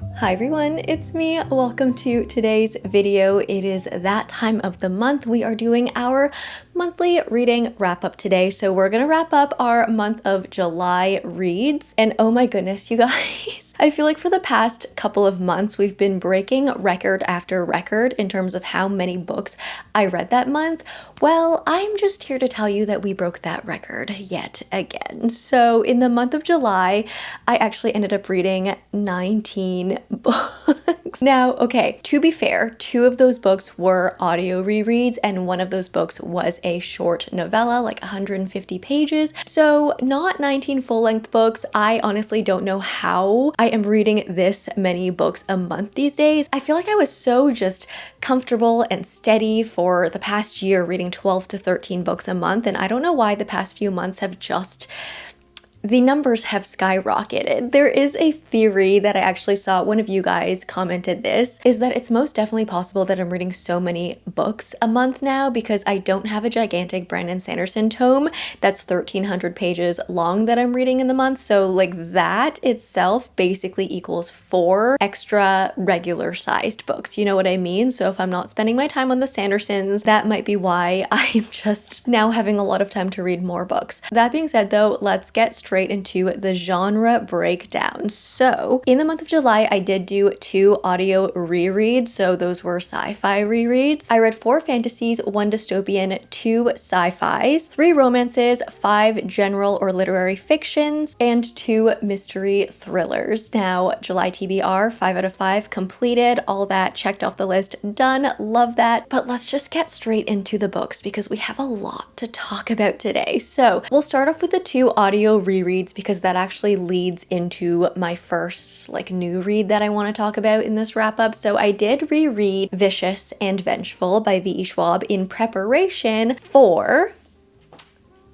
Hi everyone, it's me. Welcome to today's video. It is that time of the month. We are doing our monthly reading wrap up today. So we're gonna wrap up our month of July reads. And oh my goodness, you guys, I feel like for the past couple of months, we've been breaking record after record in terms of how many books I read that month. Well, I'm just here to tell you that we broke that record yet again. So in the month of July, I actually ended up reading 19 books. Now, okay, to be fair, 2 of those books were audio rereads and one of those books was a short novella, like 150 pages. So not 19 full-length books. I honestly don't know how I am reading this many books a month these days. I feel like I was so just comfortable and steady for the past year reading 12 to 13 books a month, and I don't know why the past few months have just the numbers have skyrocketed. There is a theory that I actually saw, one of you guys commented this, is that it's most definitely possible that I'm reading so many books a month now because I don't have a gigantic Brandon Sanderson tome that's 1,300 pages long that I'm reading in the month. So like that itself basically equals 4 extra regular sized books. You know what I mean? So if I'm not spending my time on the Sandersons, that might be why I'm just now having a lot of time to read more books. That being said though, let's get straight into the genre breakdown. So in the month of July, I did do 2 audio rereads. So those were sci-fi rereads. I read 4 fantasies, 1 dystopian, 2 sci-fis, 3 romances, 5 general or literary fictions, and 2 mystery thrillers. Now, July TBR, 5 out of 5 completed, all that checked off the list, done, love that. But let's just get straight into the books because we have a lot to talk about today. So we'll start off with the 2 audio rereads because that actually leads into my first like new read that I want to talk about in this wrap up. So I did reread Vicious and Vengeful by V.E. Schwab in preparation for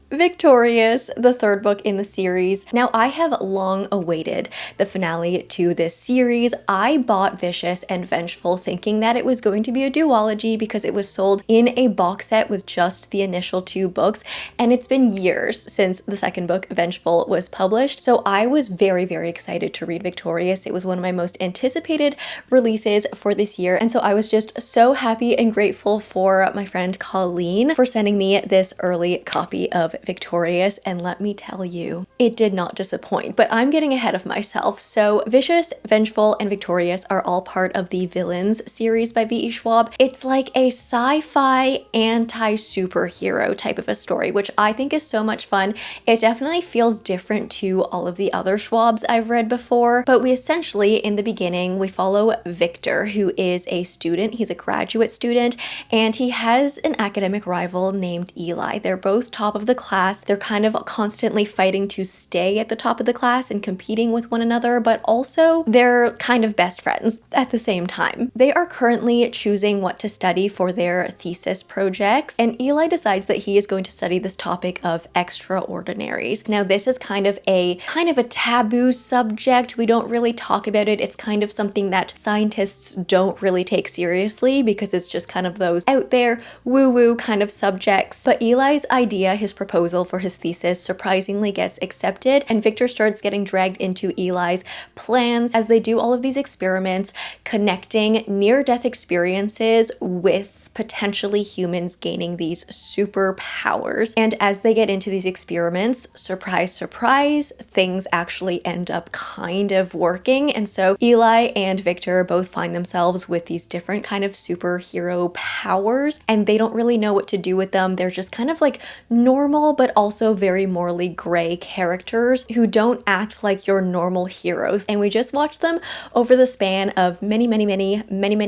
Victorious, the 3rd book in the series. Now, I have long awaited the finale to this series. I bought Vicious and Vengeful thinking that it was going to be a duology because it was sold in a box set with just the initial 2 books, and it's been years since the 2nd book, Vengeful, was published. So I was very, very excited to read Victorious. It was one of my most anticipated releases for this year, and so I was just so happy and grateful for my friend Colleen for sending me this early copy of Victorious, and let me tell you, it did not disappoint. But I'm getting ahead of myself. So Vicious, Vengeful, and Victorious are all part of the Villains series by V.E. Schwab. It's like a sci-fi anti-superhero type of a story, which I think is so much fun. It definitely feels different to all of the other Schwabs I've read before, but we essentially, in the beginning, we follow Victor, who is a student. He's a graduate student, and he has an academic rival named Eli. They're both top of the class. They're kind of constantly fighting to stay at the top of the class and competing with one another, but also they're kind of best friends at the same time. They are currently choosing what to study for their thesis projects, and Eli decides that he is going to study this topic of extraordinaries. Now, this is kind of a taboo subject. We don't really talk about it. It's kind of something that scientists don't really take seriously because it's just kind of those out there woo-woo kind of subjects. But Eli's idea, his proposal for his thesis, surprisingly gets accepted, and Victor starts getting dragged into Eli's plans as they do all of these experiments connecting near-death experiences with potentially humans gaining these superpowers. And as they get into these experiments, surprise, surprise, things actually end up kind of working. And so Eli and Victor both find themselves with these different kind of superhero powers, and they don't really know what to do with them. They're just kind of like normal, but also very morally gray characters who don't act like your normal heroes. And we just watch them over the span of many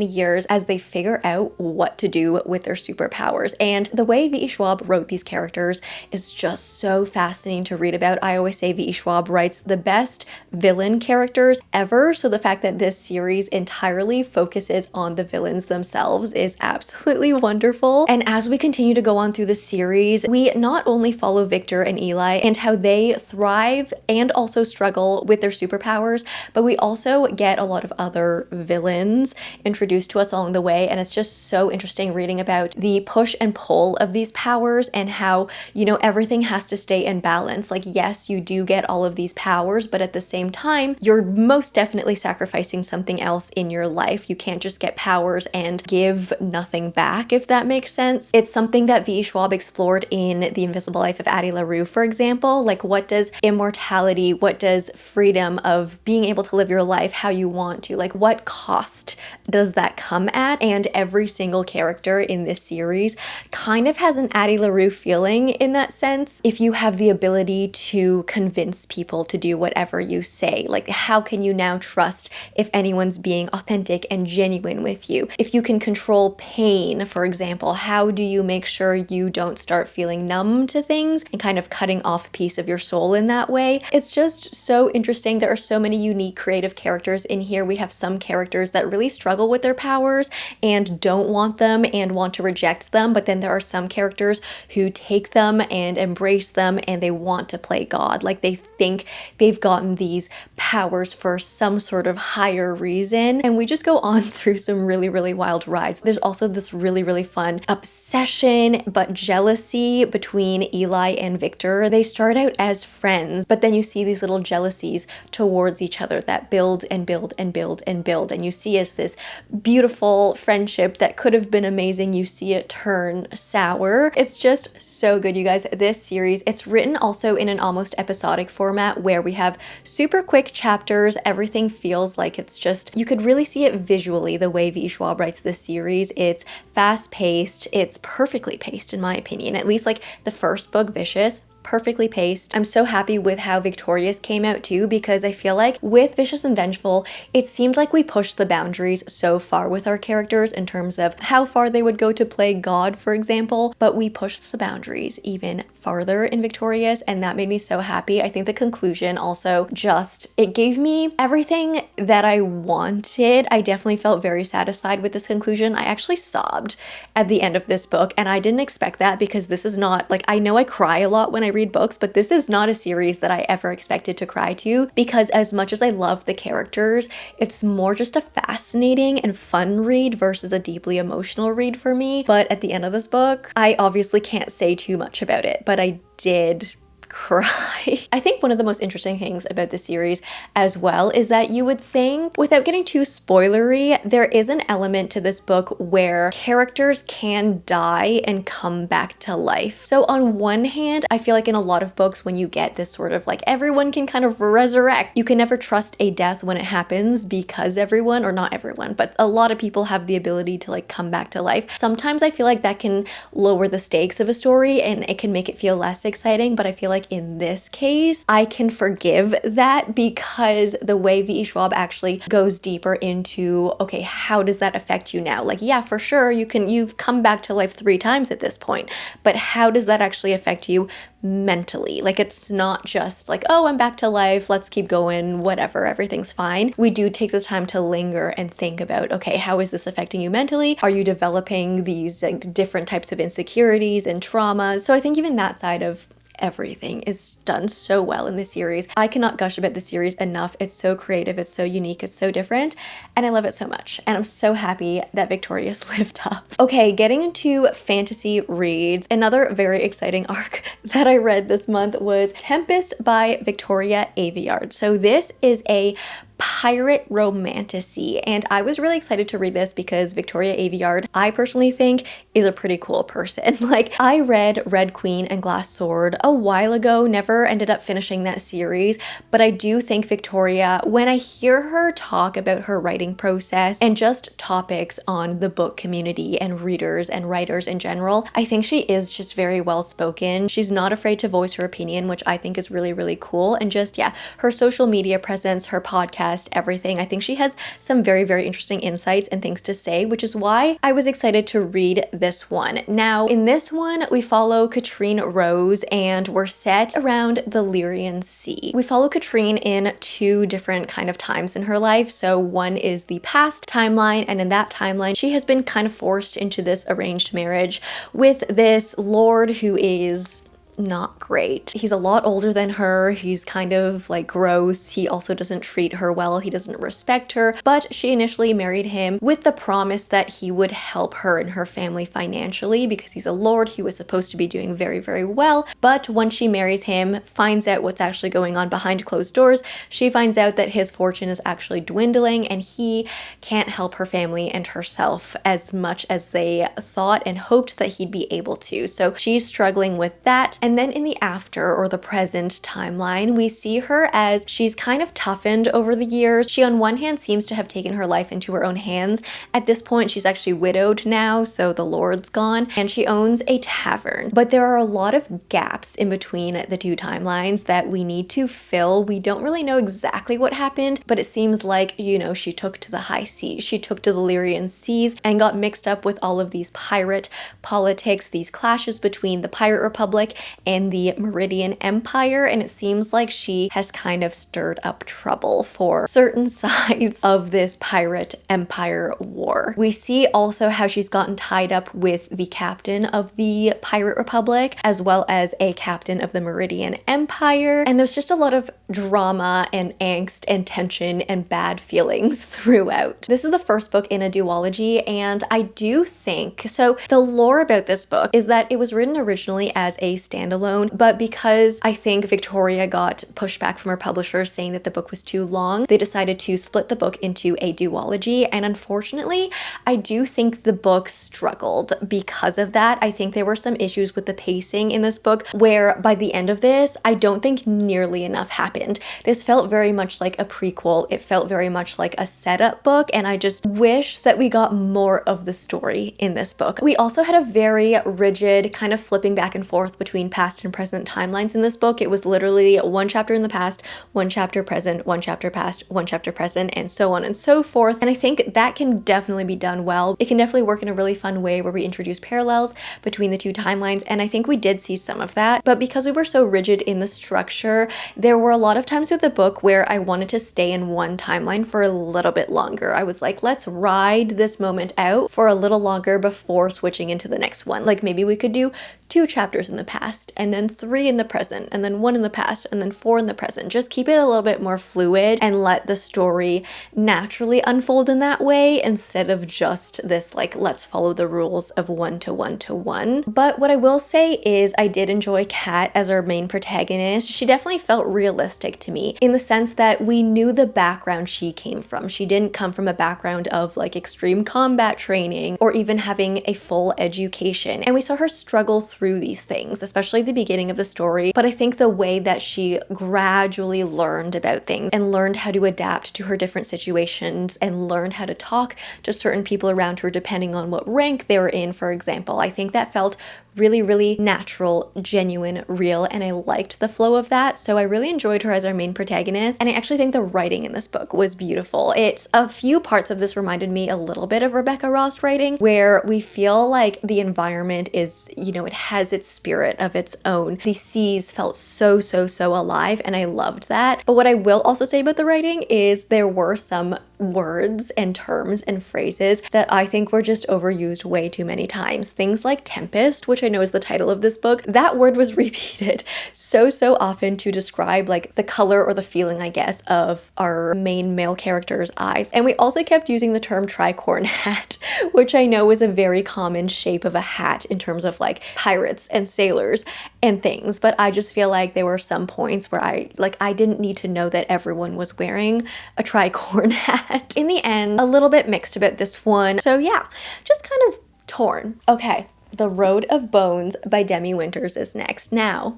years as they figure out what to do with their superpowers. And the way V.E. Schwab wrote these characters is just so fascinating to read about. I always say V.E. Schwab writes the best villain characters ever, so the fact that this series entirely focuses on the villains themselves is absolutely wonderful. And as we continue to go on through the series, we not only follow Victor and Eli and how they thrive and also struggle with their superpowers, but we also get a lot of other villains introduced to us along the way, and it's just so interesting interesting reading about the push and pull of these powers and how, you know, everything has to stay in balance. Like, yes, you do get all of these powers, but at the same time, you're most definitely sacrificing something else in your life. You can't just get powers and give nothing back, if that makes sense. It's something that V. Schwab explored in The Invisible Life of Addie LaRue, for example. Like, what does immortality, what does freedom of being able to live your life how you want to, like, what cost does that come at? And every single character in this series kind of has an Addie LaRue feeling in that sense. If you have the ability to convince people to do whatever you say, like, how can you now trust if anyone's being authentic and genuine with you? If you can control pain, for example, how do you make sure you don't start feeling numb to things and kind of cutting off a piece of your soul in that way? It's just so interesting. There are so many unique creative characters in here. We have some characters that really struggle with their powers and don't want them and want to reject them, but then there are some characters who take them and embrace them and they want to play God. Like, they think they've gotten these powers for some sort of higher reason, and we just go on through some really, really wild rides. There's also this really, really fun obsession but jealousy between Eli and Victor. They start out as friends, but then you see these little jealousies towards each other that build and build and build and build, and you see as this beautiful friendship that could have been amazing, you see it turn sour. It's just so good, you guys. This series, it's written also in an almost episodic format where we have super quick chapters. Everything feels like it's just, you could really see it visually the way V. Schwab writes this series. It's fast paced, it's perfectly paced in my opinion. At least like the first book, Vicious, perfectly paced. I'm so happy with how Victorious came out too, because I feel like with Vicious and Vengeful, it seemed like we pushed the boundaries so far with our characters in terms of how far they would go to play God, for example, but we pushed the boundaries even farther in Victorious, and that made me so happy. I think the conclusion also just, it gave me everything that I wanted. I definitely felt very satisfied with this conclusion. I actually sobbed at the end of this book, and I didn't expect that because this is not, like, I know I cry a lot when I read books, but this is not a series that I ever expected to cry to, because as much as I love the characters, it's more just a fascinating and fun read versus a deeply emotional read for me. But at the end of this book, I obviously can't say too much about it, but I did cry. I think one of the most interesting things about the series as well is that you would think, without getting too spoilery, there is an element to this book where characters can die and come back to life. So on one hand, I feel like in a lot of books, when you get this sort of like everyone can kind of resurrect, you can never trust a death when it happens because everyone, or not everyone, but a lot of people have the ability to like come back to life. Sometimes I feel like that can lower the stakes of a story and it can make it feel less exciting, but I feel like in this case, I can forgive that because the way V. Schwab actually goes deeper into, okay, how does that affect you now? Like, yeah, for sure, you've come back to life 3 times at this point, but how does that actually affect you mentally? Like, it's not just like, oh, I'm back to life, let's keep going, whatever, everything's fine. We do take the time to linger and think about, okay, how is this affecting you mentally? Are you developing these like different types of insecurities and traumas? So I think even that side of everything is done so well in this series. I cannot gush about the series enough. It's so creative, it's so unique, it's so different, and I love it so much. And I'm so happy that Victorious lived up. Okay, getting into fantasy reads, another very exciting arc that I read this month was Tempest by Victoria Aveyard. So this is a pirate romantasy, and I was really excited to read this because Victoria Aveyard, I personally think, is a pretty cool person. Like, I read Red Queen and Glass Sword a while ago, never ended up finishing that series, but I do think Victoria, when I hear her talk about her writing process and just topics on the book community and readers and writers in general, I think she is just very well spoken. She's not afraid to voice her opinion, which I think is really, really cool. And just, yeah, her social media presence, her podcast, everything. I think she has some very, very interesting insights and things to say, which is why I was excited to read this one. Now, in this one, we follow Katrine Rose and we're set around the Lyrian Sea. We follow Katrine in 2 different kind of times in her life. So one is the past timeline, and in that timeline, she has been kind of forced into this arranged marriage with this lord who is not great. He's a lot older than her. He's kind of like gross. He also doesn't treat her well. He doesn't respect her, but she initially married him with the promise that he would help her and her family financially because he's a lord. He was supposed to be doing very, very well. But when she marries him, finds out what's actually going on behind closed doors, she finds out that his fortune is actually dwindling and he can't help her family and herself as much as they thought and hoped that he'd be able to. So she's struggling with that. And then in the after or the present timeline, we see her as she's kind of toughened over the years. She on one hand seems to have taken her life into her own hands. At this point, she's actually widowed now, so the lord's gone, and she owns a tavern. But there are a lot of gaps in between the two timelines that we need to fill. We don't really know exactly what happened, but it seems like, you know, she took to the high seas, she took to the Lyrian seas and got mixed up with all of these pirate politics, these clashes between the Pirate Republic and the Meridian Empire, and it seems like she has kind of stirred up trouble for certain sides of this pirate empire war. We see also how she's gotten tied up with the captain of the Pirate Republic as well as a captain of the Meridian Empire, and there's just a lot of drama and angst and tension and bad feelings throughout. This is the first book in a duology, and I do think, so the lore about this book is that it was written originally as a standalone, but because I think Victoria got pushback from her publisher saying that the book was too long, they decided to split the book into a duology, and unfortunately, I do think the book struggled because of that. I think there were some issues with the pacing in this book where by the end of this, I don't think nearly enough happened. This felt very much like a prequel. It felt very much like a setup book, and I just wish that we got more of the story in this book. We also had a very rigid kind of flipping back and forth between past and present timelines in this book. It was literally one chapter in the past, one chapter present, one chapter past, one chapter present, and so on and so forth. And I think that can definitely be done well. It can definitely work in a really fun way where we introduce parallels between the two timelines, and I think we did see some of that. But because we were so rigid in the structure, there were a lot of times with the book where I wanted to stay in one timeline for a little bit longer. I was like, let's ride this moment out for a little longer before switching into the next one. Like maybe we could do 2 chapters in the past and then 3 in the present and then 1 in the past and then 4 in the present. Just keep it a little bit more fluid and let the story naturally unfold in that way instead of just this like let's follow the rules of 1 to 1 to 1. But what I will say is I did enjoy Kat as our main protagonist. She definitely felt realistic to me in the sense that we knew the background she came from. She didn't come from a background of like extreme combat training or even having a full education, and we saw her struggle through these things, especially the beginning of the story. But I think the way that she gradually learned about things and learned how to adapt to her different situations and learned how to talk to certain people around her depending on what rank they were in, for example, I think that felt really, really natural, genuine, real, and I liked the flow of that. So I really enjoyed her as our main protagonist, and I actually think the writing in this book was beautiful. It's a few parts of this reminded me a little bit of Rebecca Ross writing, where we feel like the environment is, you know, it has its spirit of its own. The seas felt so alive, and I loved that. But what I will also say about the writing is there were some words and terms and phrases that I think were just overused way too many times. Things like Tempest, which I know is the title of this book, that word was repeated so often to describe like the color or the feeling, I guess, of our main male character's eyes. And we also kept using the term tricorn hat, which I know is a very common shape of a hat in terms of like pirates and sailors and things. But I just feel like there were some points where I didn't need to know that everyone was wearing a tricorn hat. In the end, a little bit mixed about this one. So yeah, just kind of torn. Okay. The Road of Bones by Demi Winters is next. Now,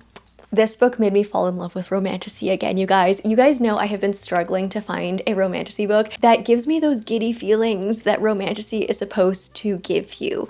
this book made me fall in love with romantasy again, you guys. You guys know I have been struggling to find a romantasy book that gives me those giddy feelings that romantasy is supposed to give you.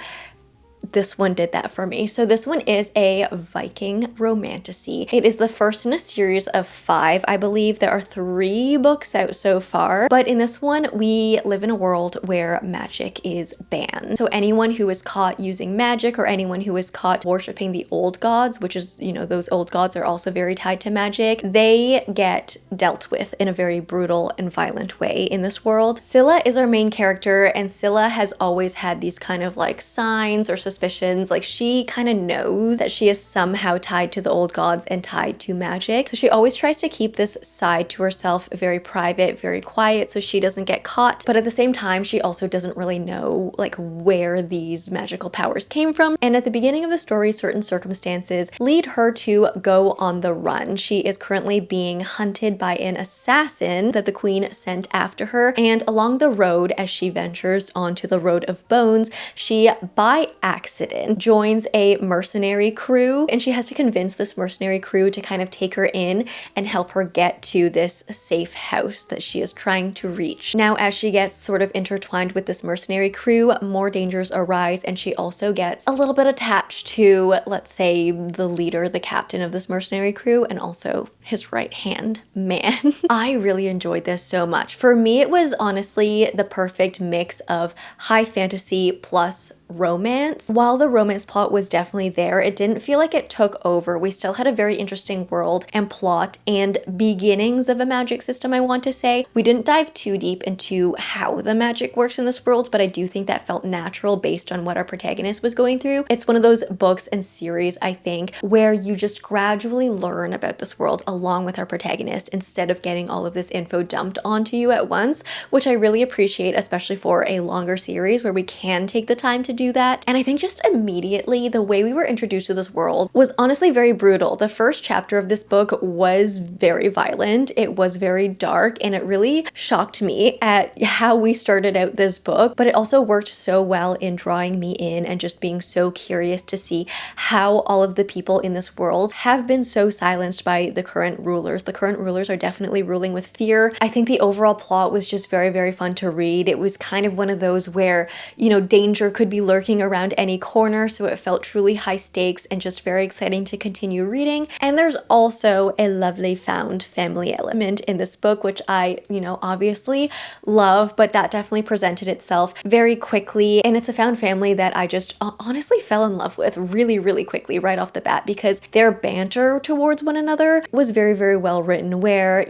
This one did that for me. So this one is a Viking romantasy. It is the first in a series of 5, I believe. There are 3 books out so far, but in this one, we live in a world where magic is banned. So anyone who is caught using magic or anyone who is caught worshiping the old gods, which is, you know, those old gods are also very tied to magic, they get dealt with in a very brutal and violent way in this world. Scylla is our main character, and Scylla has always had these kind of like signs or suspicions. Like, she kind of knows that she is somehow tied to the old gods and tied to magic. So she always tries to keep this side to herself very private, very quiet, so she doesn't get caught. But at the same time, she also doesn't really know like where these magical powers came from. And at the beginning of the story, certain circumstances lead her to go on the run. She is currently being hunted by an assassin that the queen sent after her. And along the road, as she ventures onto the road of bones, she by accident joins a mercenary crew, and she has to convince this mercenary crew to kind of take her in and help her get to this safe house that she is trying to reach. Now, as she gets sort of intertwined with this mercenary crew, more dangers arise, and she also gets a little bit attached to, let's say, the leader, the captain of this mercenary crew, and also his right hand man. I really enjoyed this so much. For me, it was honestly the perfect mix of high fantasy plus romance. While the romance plot was definitely there, it didn't feel like it took over. We still had a very interesting world and plot and beginnings of a magic system, I want to say. We didn't dive too deep into how the magic works in this world, but I do think that felt natural based on what our protagonist was going through. It's one of those books and series, I think, where you just gradually learn about this world along with our protagonist instead of getting all of this info dumped onto you at once, which I really appreciate, especially for a longer series where we can take the time to do that. And I think just immediately the way we were introduced to this world was honestly very brutal. The first chapter of this book was very violent, it was very dark, and it really shocked me at how we started out this book, but it also worked so well in drawing me in and just being so curious to see how all of the people in this world have been so silenced by the current rulers. The current rulers are definitely ruling with fear. I think the overall plot was just very, very fun to read. It was kind of one of those where, you know, danger could be lurking around any corner, so it felt truly high stakes and just very exciting to continue reading. And there's also a lovely found family element in this book, which I, obviously love, but that definitely presented itself very quickly. And it's a found family that I just honestly fell in love with really, really quickly right off the bat, because their banter towards one another was very, very well written, where,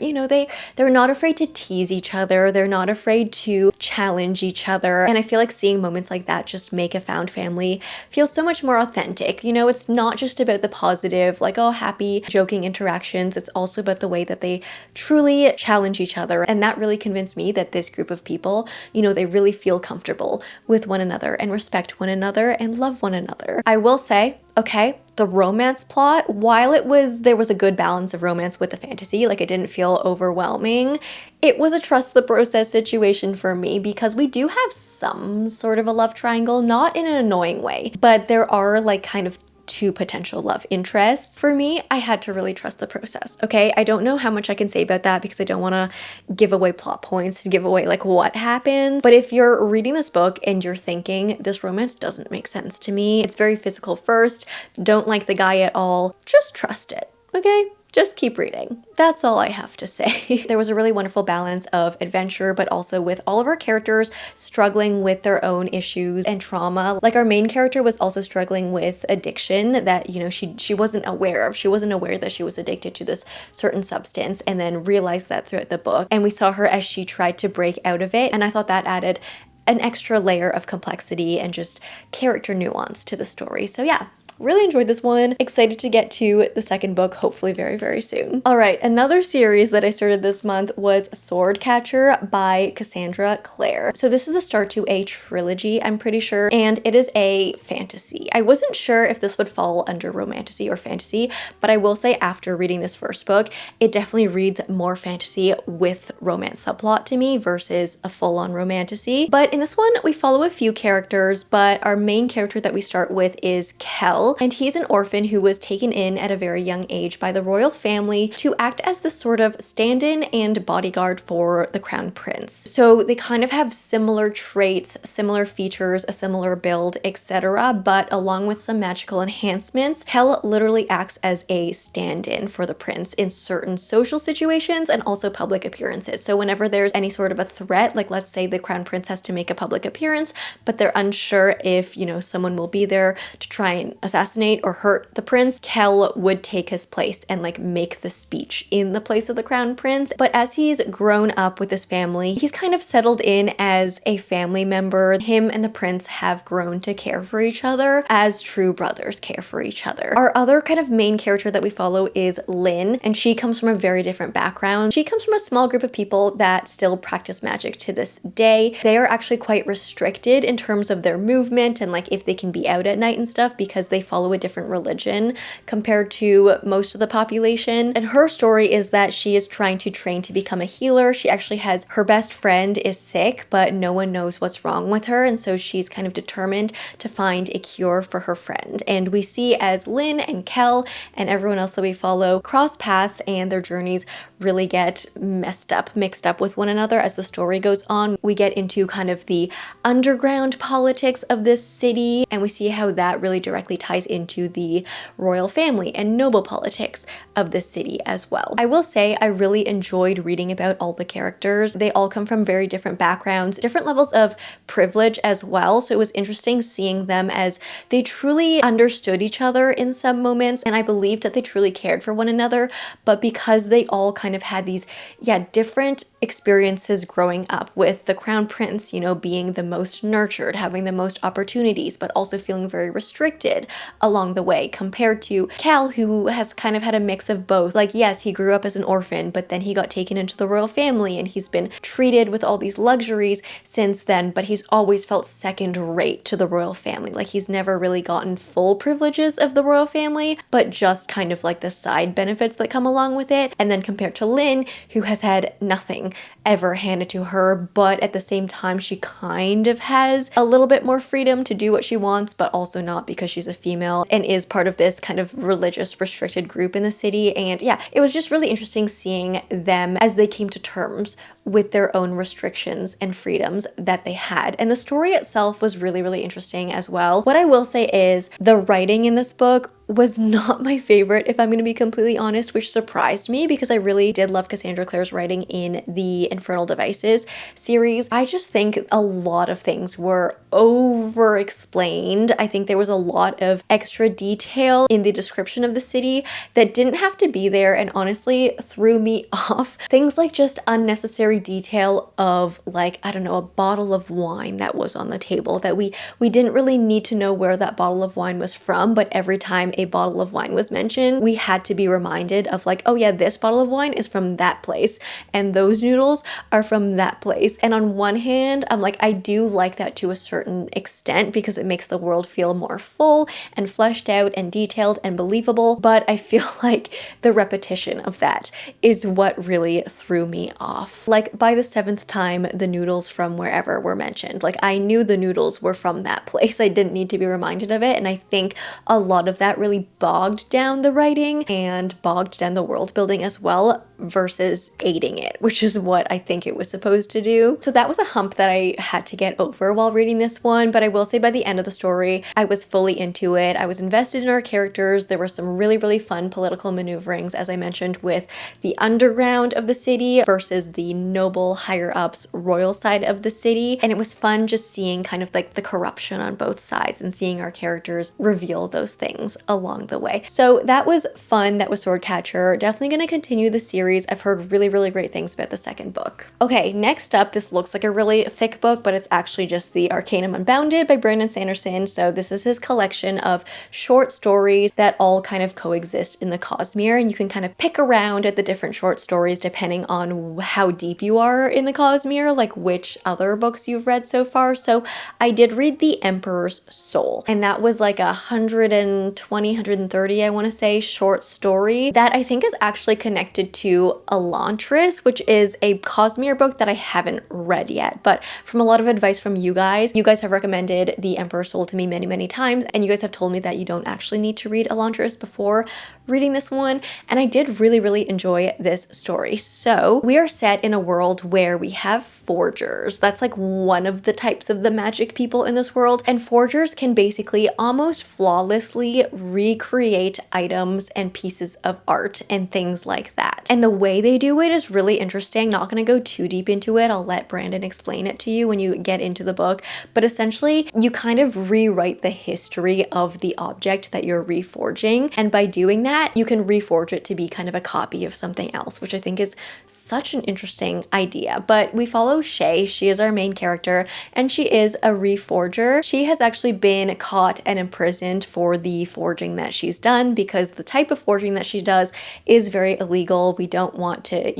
they're not afraid to tease each other, they're not afraid to challenge each other. And I feel like seeing moments like that just make a found family feel so much more authentic. It's not just about the positive, like, oh, happy, joking interactions. It's also about the way that they truly challenge each other. And that really convinced me that this group of people, they really feel comfortable with one another and respect one another and love one another. I will say, okay, the romance plot, while there was a good balance of romance with the fantasy, like it didn't feel overwhelming, it was a trust the process situation for me, because we do have some sort of a love triangle, not in an annoying way, but there are like kind of two potential love interests. For me, I had to really trust the process, okay? I don't know how much I can say about that because I don't want to give away plot points and give away like what happens. But if you're reading this book and you're thinking, this romance doesn't make sense to me, it's very physical first, don't like the guy at all, just trust it, okay? Just keep reading. That's all I have to say. There was a really wonderful balance of adventure, but also with all of our characters struggling with their own issues and trauma. Like, our main character was also struggling with addiction that, she wasn't aware of. She wasn't aware that she was addicted to this certain substance, and then realized that throughout the book. And we saw her as she tried to break out of it. And I thought that added an extra layer of complexity and just character nuance to the story. So yeah. Really enjoyed this one. Excited to get to the second book, hopefully very, very soon. All right, another series that I started this month was Swordcatcher by Cassandra Clare. So this is the start to a trilogy, I'm pretty sure, and it is a fantasy. I wasn't sure if this would fall under romantasy or fantasy, but I will say after reading this first book, it definitely reads more fantasy with romance subplot to me versus a full-on romantasy. But in this one, we follow a few characters, but our main character that we start with is Kel. And he's an orphan who was taken in at a very young age by the royal family to act as the sort of stand-in and bodyguard for the crown prince. So they kind of have similar traits, similar features, a similar build, etc. But along with some magical enhancements, Kel literally acts as a stand-in for the prince in certain social situations and also public appearances. So whenever there's any sort of a threat, like let's say the crown prince has to make a public appearance, but they're unsure if, someone will be there to try and assassinate assassinate or hurt the prince, Kell would take his place and like make the speech in the place of the crown prince. But as he's grown up with his family, he's kind of settled in as a family member. Him and the prince have grown to care for each other as true brothers care for each other. Our other kind of main character that we follow is Lynn, and she comes from a very different background. She comes from a small group of people that still practice magic to this day. They are actually quite restricted in terms of their movement and like if they can be out at night and stuff because they follow a different religion compared to most of the population. And her story is that she is trying to train to become a healer. She actually has, her best friend is sick, but no one knows what's wrong with her, and so she's kind of determined to find a cure for her friend. And we see as Lynn and Kell and everyone else that we follow cross paths and their journeys really get mixed up with one another as the story goes on. We get into kind of the underground politics of this city, and we see how that really directly ties into the royal family and noble politics of this city as well. I will say I really enjoyed reading about all the characters. They all come from very different backgrounds, different levels of privilege as well, so it was interesting seeing them as they truly understood each other in some moments, and I believed that they truly cared for one another, but because they all kind of had these different experiences growing up, with the crown prince, you know, being the most nurtured, having the most opportunities, but also feeling very restricted along the way, compared to Cal, who has kind of had a mix of both. Like, yes, he grew up as an orphan, but then he got taken into the royal family and he's been treated with all these luxuries since then, but he's always felt second rate to the royal family. Like, he's never really gotten full privileges of the royal family, but just kind of like the side benefits that come along with it. And then compared to Lynn, who has had nothing ever handed to her, but at the same time, she kind of has a little bit more freedom to do what she wants, but also not, because she's a female and is part of this kind of religious restricted group in the city. And yeah, it was just really interesting seeing them as they came to terms with their own restrictions and freedoms that they had. And the story itself was really, really interesting as well. What I will say is the writing in this book was not my favorite, if I'm going to be completely honest, which surprised me because I really did love Cassandra Clare's writing in the Infernal Devices series. I just think a lot of things were over-explained. I think there was a lot of extra detail in the description of the city that didn't have to be there and honestly threw me off. Things like just unnecessary detail of, like, I don't know, a bottle of wine that was on the table that we didn't really need to know where that bottle of wine was from, but every time a bottle of wine was mentioned, we had to be reminded of, like, oh yeah, this bottle of wine is from that place and those noodles are from that place. And on one hand, I'm like, I do like that to a certain extent because it makes the world feel more full and fleshed out and detailed and believable, but I feel like the repetition of that is what really threw me off. Like, by the 7th time, the noodles from wherever were mentioned. Like, I knew the noodles were from that place. I didn't need to be reminded of it, and I think a lot of that really bogged down the writing and bogged down the world building as well, versus aiding it, which is what I think it was supposed to do. So that was a hump that I had to get over while reading this one, but I will say by the end of the story, I was fully into it. I was invested in our characters. There were some really, really fun political maneuverings, as I mentioned, with the underground of the city versus the noble, higher ups, royal side of the city. And it was fun just seeing kind of like the corruption on both sides and seeing our characters reveal those things along the way. So that was fun. That was Swordcatcher. Definitely going to continue the series. I've heard really, really great things about the second book. Okay, next up, this looks like a really thick book, but it's actually just The Arcanum Unbounded by Brandon Sanderson. So this is his collection of short stories that all kind of coexist in the Cosmere, and you can kind of pick around at the different short stories depending on how deep you are in the Cosmere, like which other books you've read so far. So I did read The Emperor's Soul, and that was like 120, 130, I want to say, short story that I think is actually connected to Elantris, which is a Cosmere book that I haven't read yet, but from a lot of advice from you guys have recommended The Emperor's Soul to me many, many times, and you guys have told me that you don't actually need to read Elantris before reading this one, and I did really, really enjoy this story. So we are set in a world where we have forgers. That's like one of the types of the magic people in this world, and forgers can basically almost flawlessly recreate items and pieces of art and things like that. And the way they do it is really interesting. Not going to go too deep into it. I'll let Brandon explain it to you when you get into the book. But essentially, you kind of rewrite the history of the object that you're reforging. And by doing that, you can reforge it to be kind of a copy of something else, which I think is such an interesting idea. But we follow Shay. She is our main character, and she is a reforger. She has actually been caught and imprisoned for the forging that she's done, because the type of forging that she does is very illegal. We don't want to,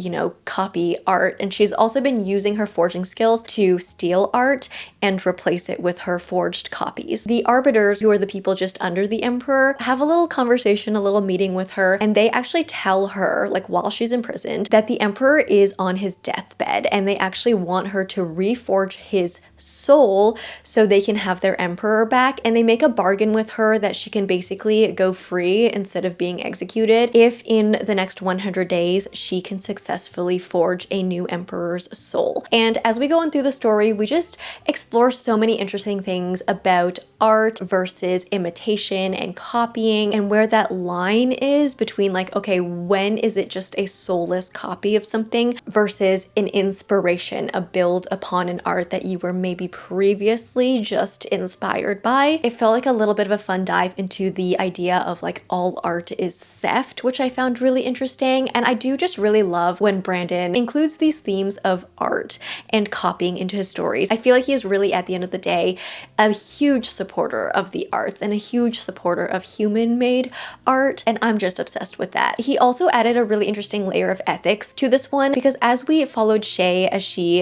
copy art. And she's also been using her forging skills to steal art and replace it with her forged copies. The arbiters, who are the people just under the emperor, have a little conversation, a little meeting with her, and they actually tell her, like while she's imprisoned, that the emperor is on his deathbed, and they actually want her to reforge his soul so they can have their emperor back. And they make a bargain with her that she can basically go free instead of being executed if in the next 100 days she can successfully forge a new emperor's soul. And as we go on through the story, we just explore so many interesting things about art versus imitation and copying, and where that line is between like, okay, when is it just a soulless copy of something versus an inspiration, a build upon an art that you were maybe previously just inspired by. It felt like a little bit of a fun dive into the idea of like all art is theft, which I found really interesting. And I do just really love when Brandon includes these themes of art and copying into his stories. I feel like he is really, at the end of the day, a huge supporter of the arts and a huge supporter of human-made art, and I'm just obsessed with that. He also added a really interesting layer of ethics to this one, because as we followed Shay as she,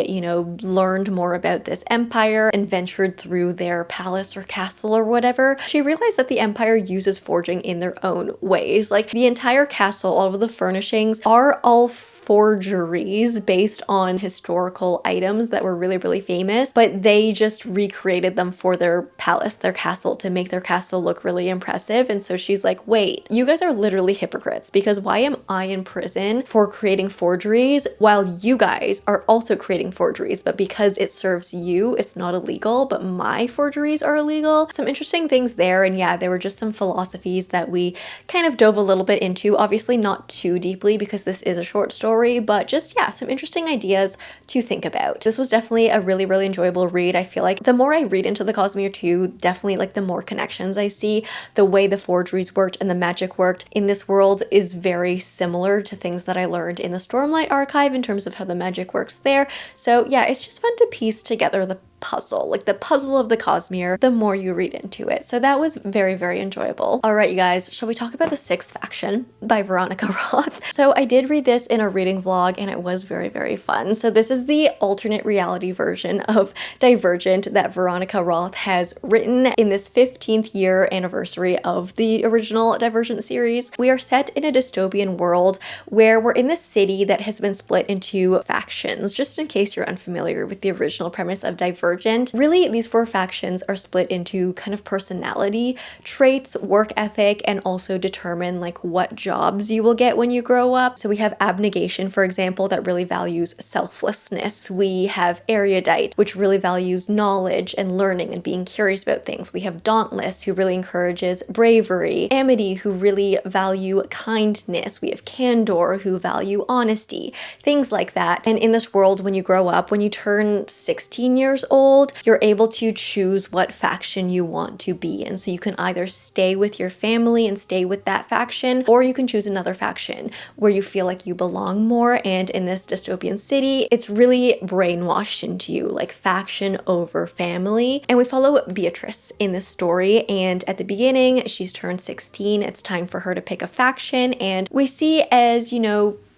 learned more about this empire and ventured through their palace or castle or whatever, she realized that the empire uses forging in their own ways. Like the entire castle, all of the furnishings are all forgeries based on historical items that were really, really famous, but they just recreated them for their palace, their castle, to make their castle look really impressive. And so she's like, wait, you guys are literally hypocrites, because why am I in prison for creating forgeries while you guys are also creating forgeries? But because it serves you, it's not illegal, but my forgeries are illegal. Some interesting things there. And yeah, there were just some philosophies that we kind of dove a little bit into, obviously not too deeply because this is a short story, but just, yeah, some interesting ideas to think about. This was definitely a really, really enjoyable read. I feel like the more I read into the Cosmere 2, definitely like the more connections I see. The way the forgeries worked and the magic worked in this world is very similar to things that I learned in the Stormlight Archive in terms of how the magic works there. So yeah, it's just fun to piece together the puzzle, like the puzzle of the Cosmere, the more you read into it. So that was very, very enjoyable. All right, you guys, shall we talk about The Sixth Faction by Veronica Roth? So I did read this in a reading vlog, and it was very, very fun. So this is the alternate reality version of Divergent that Veronica Roth has written in this 15th year anniversary of the original Divergent series. We are set in a dystopian world where we're in this city that has been split into factions. Just in case you're unfamiliar with the original premise of Divergent, really, these 4 factions are split into kind of personality traits, work ethic, and also determine like what jobs you will get when you grow up. So we have Abnegation, for example, that really values selflessness. We have Erudite, which really values knowledge and learning and being curious about things. We have Dauntless, who really encourages bravery. Amity, who really value kindness. We have Candor, who value honesty. Things like that. And in this world, when you grow up, when you turn 16 years old, you're able to choose what faction you want to be in. So you can either stay with your family and stay with that faction, or you can choose another faction where you feel like you belong more. And in this dystopian city, it's really brainwashed into you, like faction over family. And we follow Beatrice in this story, and at the beginning, she's turned 16. It's time for her to pick a faction, and we see as,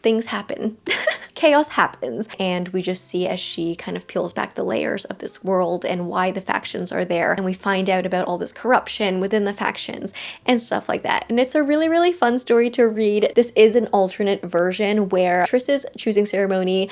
things happen. Chaos happens, and we just see as she kind of peels back the layers of this world and why the factions are there, and we find out about all this corruption within the factions and stuff like that. And it's a really, really fun story to read. This is an alternate version where Triss's choosing ceremony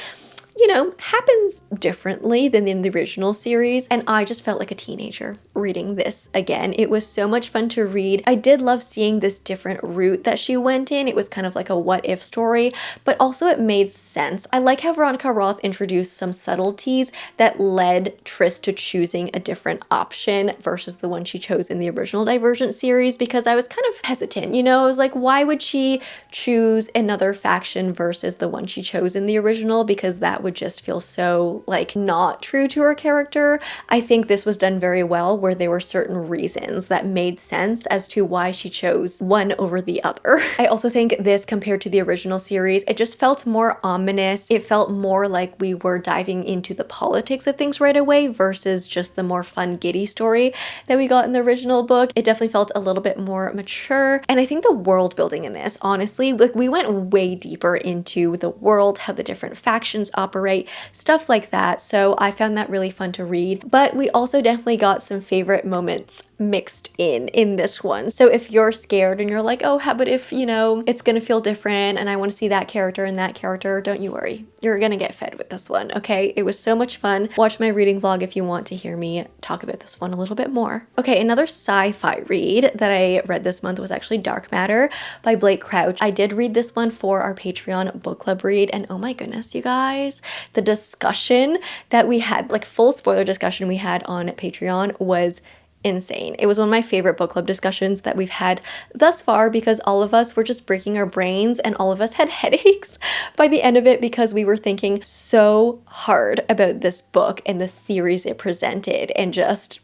you know, happens differently than in the original series. And I just felt like a teenager reading this again. It was so much fun to read. I did love seeing this different route that she went in. It was kind of like a what if story, but also it made sense. I like how Veronica Roth introduced some subtleties that led Tris to choosing a different option versus the one she chose in the original Divergent series, because I was kind of hesitant, you know, I was like, why would she choose another faction versus the one she chose in the original? Because that would just feel so like not true to her character. I think this was done very well, where there were certain reasons that made sense as to why she chose one over the other. I also think this, compared to the original series, it just felt more ominous. It felt more like we were diving into the politics of things right away versus just the more fun, giddy story that we got in the original book. It definitely felt a little bit more mature. And I think the world building in this, honestly, like we went way deeper into the world, how the different factions operate, stuff like that. So I found that really fun to read. But we also definitely got some favorite moments mixed in this one. So if you're scared and you're like, oh, how about if, you know, it's gonna feel different and I want to see that character and that character, don't you worry. You're gonna get fed with this one, okay? It was so much fun. Watch my reading vlog if you want to hear me talk about this one a little bit more. Okay, another sci-fi read that I read this month was actually Dark Matter by Blake Crouch. I did read this one for our Patreon book club read, and oh my goodness, you guys, the discussion that we had, like full spoiler discussion we had on Patreon, was insane. It was one of my favorite book club discussions that we've had thus far, because all of us were just breaking our brains and all of us had headaches by the end of it, because we were thinking so hard about this book and the theories it presented and just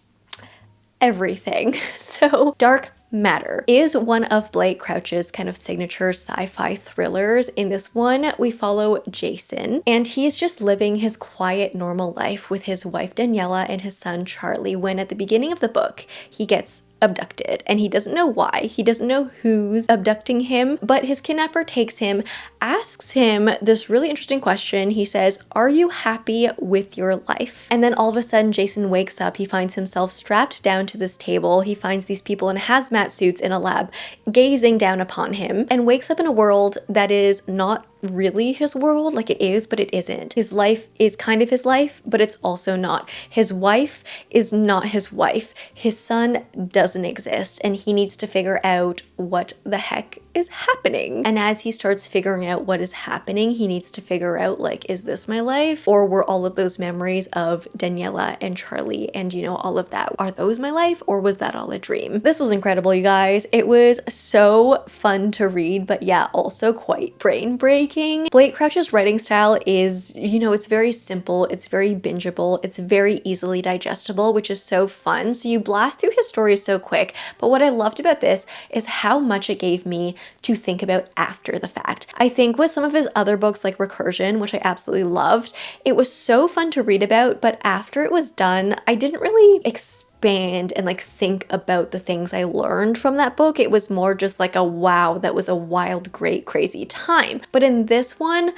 everything. So Dark Matter is one of Blake Crouch's kind of signature sci-fi thrillers. In this one, we follow Jason, and he's just living his quiet, normal life with his wife Daniela and his son Charlie, when at the beginning of the book, he gets abducted, and he doesn't know why. He doesn't know who's abducting him, but his kidnapper takes him, asks him this really interesting question. He says, "Are you happy with your life?" And then all of a sudden, Jason wakes up. He finds himself strapped down to this table. He finds these people in hazmat suits in a lab gazing down upon him, and wakes up in a world that is not really his world. Like, it is, but it isn't. His life is kind of his life, but it's also not. His wife is not his wife. His son doesn't exist, and he needs to figure out what the heck is happening. And as he starts figuring out what is happening, he needs to figure out, like, is this my life? Or were all of those memories of Daniela and Charlie and, you know, all of that, are those my life, or was that all a dream? This was incredible, you guys. It was so fun to read, but yeah, also quite brain breaking. Blake Crouch's writing style is, you know, it's very simple, it's very bingeable, it's very easily digestible, which is so fun. So you blast through his stories so quick. But what I loved about this is how much it gave me to think about after the fact. I think with some of his other books like Recursion, which I absolutely loved, it was so fun to read about, but after it was done, I didn't really expand and like think about the things I learned from that book. It was more just like a wow, that was a wild, great, crazy time. But in this one,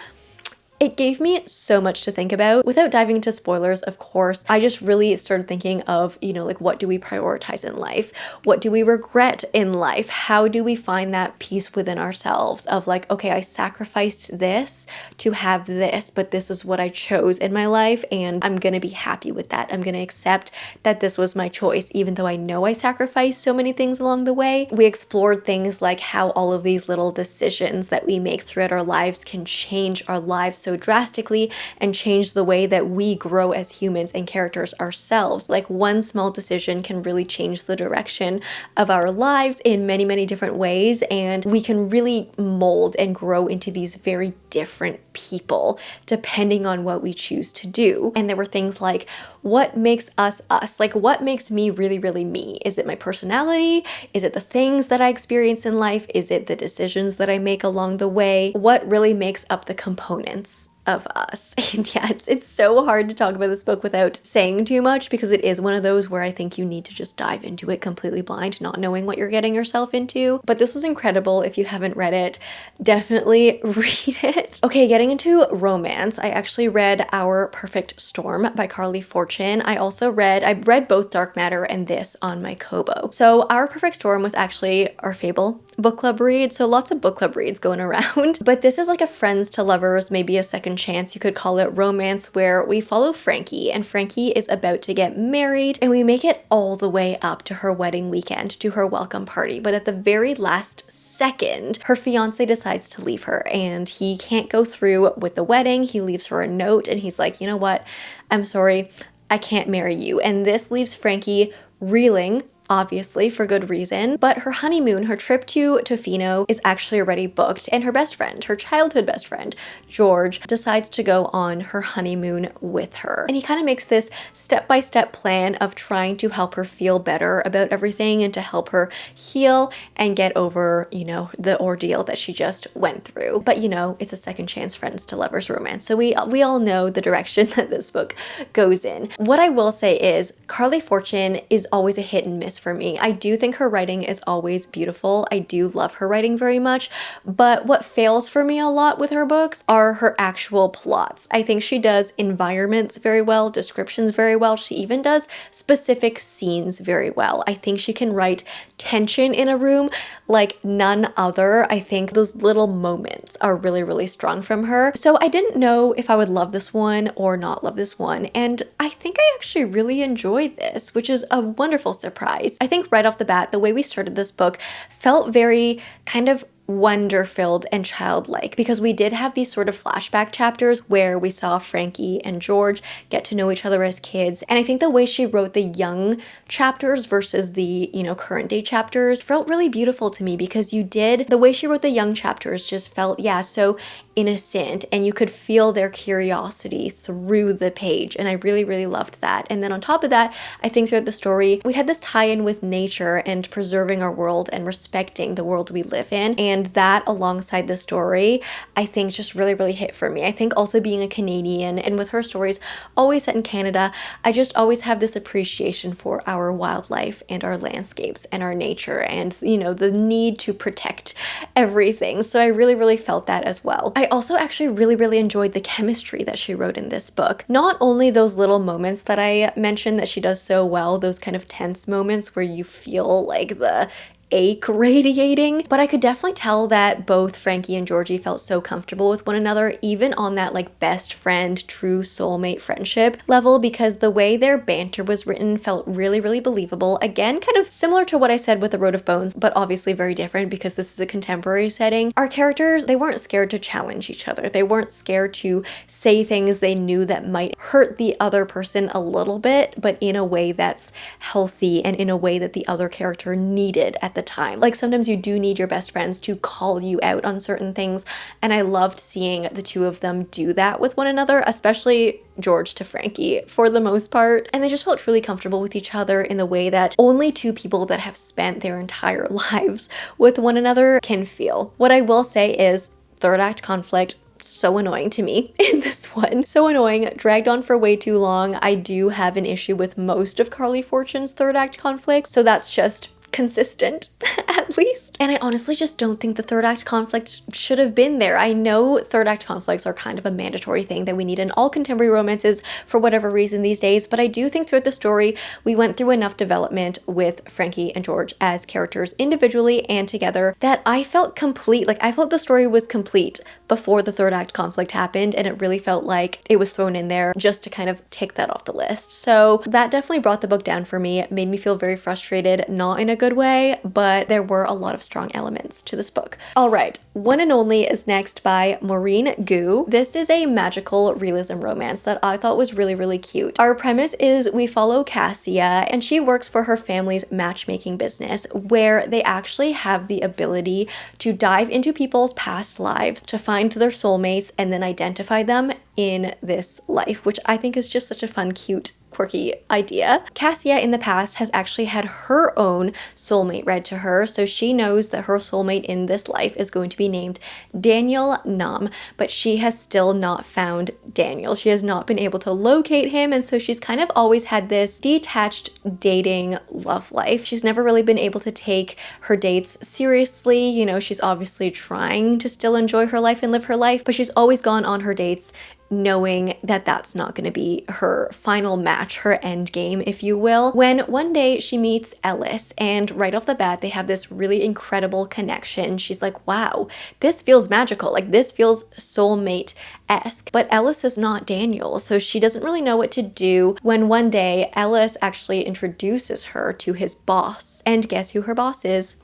it gave me so much to think about. Without diving into spoilers, of course, I just really started thinking of, you know, like, what do we prioritize in life? What do we regret in life? How do we find that peace within ourselves of like, okay, I sacrificed this to have this, but this is what I chose in my life, and I'm gonna be happy with that. I'm gonna accept that this was my choice, even though I know I sacrificed so many things along the way. We explored things like how all of these little decisions that we make throughout our lives can change our lives so drastically and change the way that we grow as humans and characters ourselves. Like, one small decision can really change the direction of our lives in many, many different ways, and we can really mold and grow into these very different people depending on what we choose to do. And there were things like, what makes us us? Like, what makes me really, really me? Is it my personality? Is it the things that I experience in life? Is it the decisions that I make along the way? What really makes up the components of us? And yeah, it's so hard to talk about this book without saying too much, because it is one of those where I think you need to just dive into it completely blind, not knowing what you're getting yourself into. But this was incredible. If you haven't read it, definitely read it. Okay, getting into romance, I actually read Our Perfect Storm by Carly Fortune. I read both Dark Matter and this on my Kobo. So Our Perfect Storm was actually our Fable book club read, so lots of book club reads going around. But this is like a friends to lovers, maybe a second second chance, you could call it, romance where we follow Frankie, and Frankie is about to get married, and we make it all the way up to her wedding weekend, to her welcome party. But at the very last second, her fiance decides to leave her, and he can't go through with the wedding. He leaves her a note, and he's like, you know what? I'm sorry, I can't marry you. And this leaves Frankie reeling, obviously for good reason, but her honeymoon, her trip to Tofino, is actually already booked, and her best friend, her childhood best friend, George, decides to go on her honeymoon with her. And he kind of makes this step-by-step plan of trying to help her feel better about everything and to help her heal and get over, you know, the ordeal that she just went through. But you know, it's a second chance friends to lovers romance, so we all know the direction that this book goes in. What I will say is Carly Fortune is always a hit and miss for me. I do think her writing is always beautiful. I do love her writing very much, but what fails for me a lot with her books are her actual plots. I think she does environments very well, descriptions very well. She even does specific scenes very well. I think she can write tension in a room like none other. I think those little moments are really, really strong from her. So I didn't know if I would love this one or not love this one, and I think I actually really enjoyed this, which is a wonderful surprise. I think right off the bat, the way we started this book felt very kind of wonder-filled and childlike, because we did have these sort of flashback chapters where we saw Frankie and George get to know each other as kids. And I think the way she wrote the young chapters versus the, you know, current day chapters felt really beautiful to me, because the way she wrote the young chapters just felt, yeah, so innocent, and you could feel their curiosity through the page, and I really, really loved that. And then on top of that, I think throughout the story, we had this tie-in with nature and preserving our world and respecting the world we live in, and that alongside the story, I think just really, really hit for me. I think also being a Canadian, and with her stories always set in Canada, I just always have this appreciation for our wildlife and our landscapes and our nature, and, you know, the need to protect everything. So I really, really felt that as well. I also actually really, really enjoyed the chemistry that she wrote in this book. Not only those little moments that I mentioned that she does so well, those kind of tense moments where you feel like the ache radiating, but I could definitely tell that both Frankie and Georgie felt so comfortable with one another, even on that like best friend, true soulmate friendship level, because the way their banter was written felt really, really believable. Again, kind of similar to what I said with The Road of Bones, but obviously very different because this is a contemporary setting. Our characters, they weren't scared to challenge each other. They weren't scared to say things they knew that might hurt the other person a little bit, but in a way that's healthy and in a way that the other character needed at the time. Like sometimes you do need your best friends to call you out on certain things, and I loved seeing the two of them do that with one another, especially George to Frankie for the most part. And they just felt truly comfortable with each other in the way that only two people that have spent their entire lives with one another can feel. What I will say is third act conflict, so annoying to me in this one. So annoying, dragged on for way too long. I do have an issue with most of Carly Fortune's third act conflicts, so that's just consistent at least. And I honestly just don't think the third act conflict should have been there. I know third act conflicts are kind of a mandatory thing that we need in all contemporary romances for whatever reason these days, but I do think throughout the story we went through enough development with Frankie and George as characters individually and together that I felt complete. Like I felt the story was complete before the third act conflict happened, and it really felt like it was thrown in there just to kind of take that off the list. So that definitely brought the book down for me. It made me feel very frustrated, not in a good way, but there were a lot of strong elements to this book. All right, One and Only is next by Maureen Gu. This is a magical realism romance that I thought was really, really cute. Our premise is we follow Cassia, and she works for her family's matchmaking business, where they actually have the ability to dive into people's past lives to find their soulmates and then identify them in this life, which I think is just such a fun, cute, quirky idea. Cassia in the past has actually had her own soulmate read to her, so she knows that her soulmate in this life is going to be named Daniel Nam, but she has still not found Daniel. She has not been able to locate him, and so she's kind of always had this detached dating love life. She's never really been able to take her dates seriously. You know, she's obviously trying to still enjoy her life and live her life, but she's always gone on her dates knowing that that's not going to be her final match, her end game, if you will, when one day she meets Ellis, and right off the bat, they have this really incredible connection. She's like, wow, this feels magical. Like, this feels soulmate-esque. But Ellis is not Daniel, so she doesn't really know what to do when one day Ellis actually introduces her to his boss. And guess who her boss is?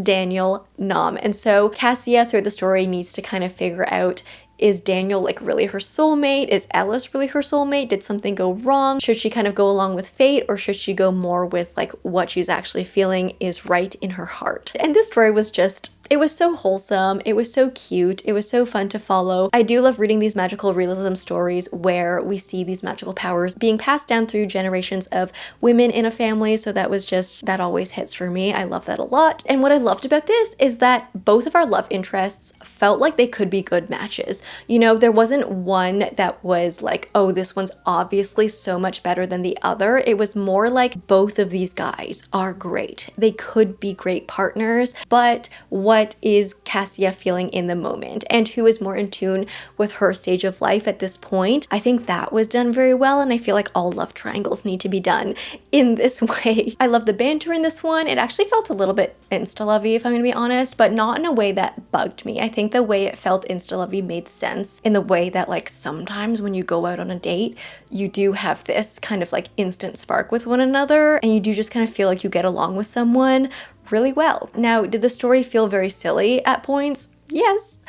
Daniel Nam. And so Cassia through the story needs to kind of figure out, is Daniel like really her soulmate? Is Ellis really her soulmate? Did something go wrong? Should she kind of go along with fate, or should she go more with like what she's actually feeling is right in her heart? And this story was just, it was so wholesome. It was so cute. It was so fun to follow. I do love reading these magical realism stories where we see these magical powers being passed down through generations of women in a family. So that was just, that always hits for me. I love that a lot. And what I loved about this is that both of our love interests felt like they could be good matches. You know, there wasn't one that was like, oh, this one's obviously so much better than the other. It was more like both of these guys are great. They could be great partners, but what is Cassia feeling in the moment, and who is more in tune with her stage of life at this point? I think that was done very well, and I feel like all love triangles need to be done in this way. I love the banter in this one. It actually felt a little bit insta-lovey, if I'm gonna be honest, but not in a way that bugged me. I think the way it felt insta-lovey made sense in the way that like sometimes when you go out on a date, you do have this kind of like instant spark with one another, and you do just kind of feel like you get along with someone really well. Now, did the story feel very silly at points? Yes,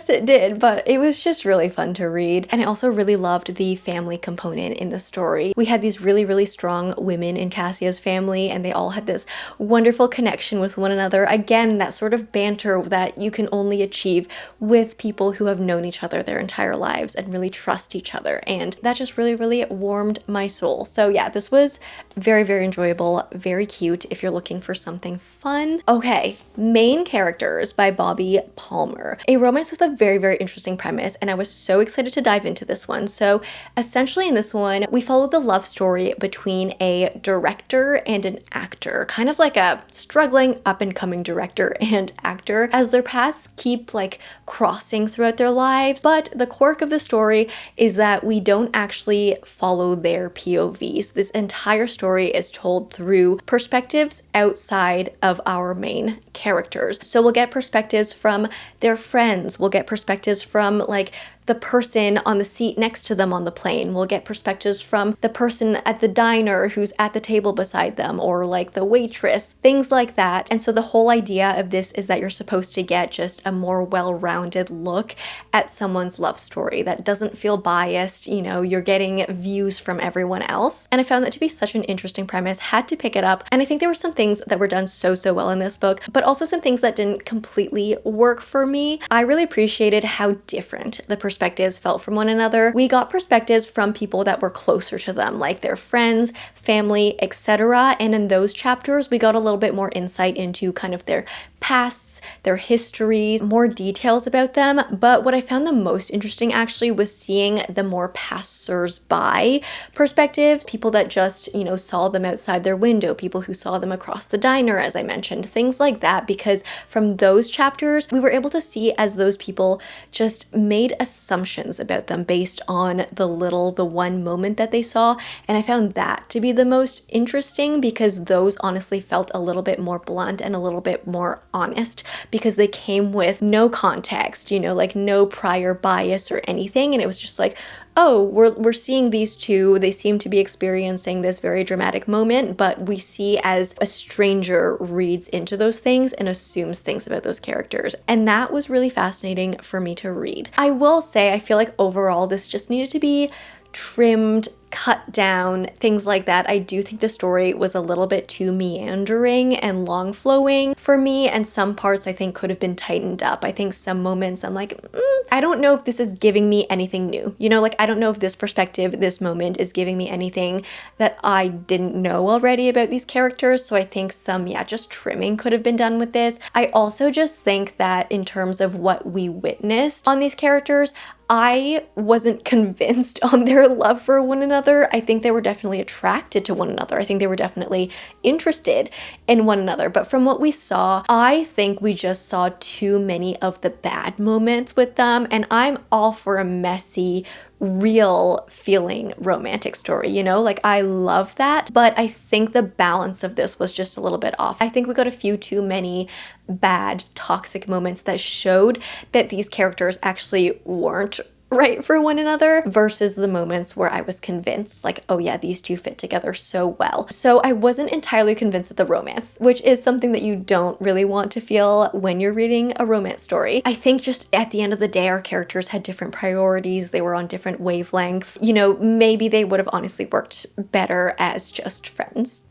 it did, but it was just really fun to read. And I also really loved the family component in the story. We had these really, really strong women in Cassia's family, and they all had this wonderful connection with one another. Again, that sort of banter that you can only achieve with people who have known each other their entire lives and really trust each other. And that just really, really warmed my soul. So yeah, this was very, very enjoyable, very cute if you're looking for something fun. Okay, Main Characters by Bobby Palmer. A romance with a very, very interesting premise, and I was so excited to dive into this one. So essentially in this one, we follow the love story between a director and an actor, kind of like a struggling up and coming director and actor, as their paths keep like crossing throughout their lives. But the quirk of the story is that we don't actually follow their POVs. This entire story is told through perspectives outside of our main characters. So we'll get perspectives from their friends, we'll get perspectives from like the person on the seat next to them on the plane, we'll get perspectives from the person at the diner who's at the table beside them, or like the waitress, things like that. And so the whole idea of this is that you're supposed to get just a more well-rounded look at someone's love story that doesn't feel biased. You know, you're getting views from everyone else. And I found that to be such an interesting premise, had to pick it up. And I think there were some things that were done so well in this book, but also some things that didn't completely work for me. I really appreciated how different the perspectives felt from one another. We got perspectives from people that were closer to them, like their friends, family, etc. And in those chapters, we got a little bit more insight into kind of their pasts, their histories, more details about them. But what I found the most interesting actually was seeing the more passers-by perspectives, people that just, you know, saw them outside their window, people who saw them across the diner, as I mentioned, things like that, because from those chapters, we were able to see as those people just made assumptions about them based on the one moment that they saw. And I found that to be the most interesting, because those honestly felt a little bit more blunt and a little bit more honest, because they came with no context, you know, like no prior bias or anything. And it was just like, oh, we're seeing these two, they seem to be experiencing this very dramatic moment, but we see as a stranger reads into those things and assumes things about those characters. And that was really fascinating for me to read. I will say, I feel like overall this just needed to be trimmed, cut down, things like that. I do think the story was a little bit too meandering and long flowing for me, and some parts I think could have been tightened up. I think some moments I'm like, I don't know if this is giving me anything new. You know, like I don't know if this perspective, this moment is giving me anything that I didn't know already about these characters. So I think some, just trimming could have been done with this. I also just think that in terms of what we witnessed on these characters, I wasn't convinced on their love for one another. I think they were definitely attracted to one another. I think they were definitely interested in one another. But from what we saw, I think we just saw too many of the bad moments with them. And I'm all for a messy real feeling romantic story, you know? Like, I love that, but I think the balance of this was just a little bit off. I think we got a few too many bad, toxic moments that showed that these characters actually weren't right for one another, versus the moments where I was convinced, like, oh yeah, these two fit together so well. So I wasn't entirely convinced of the romance, which is something that you don't really want to feel when you're reading a romance story. I think just at the end of the day, our characters had different priorities. They were on different wavelengths. You know, maybe they would have honestly worked better as just friends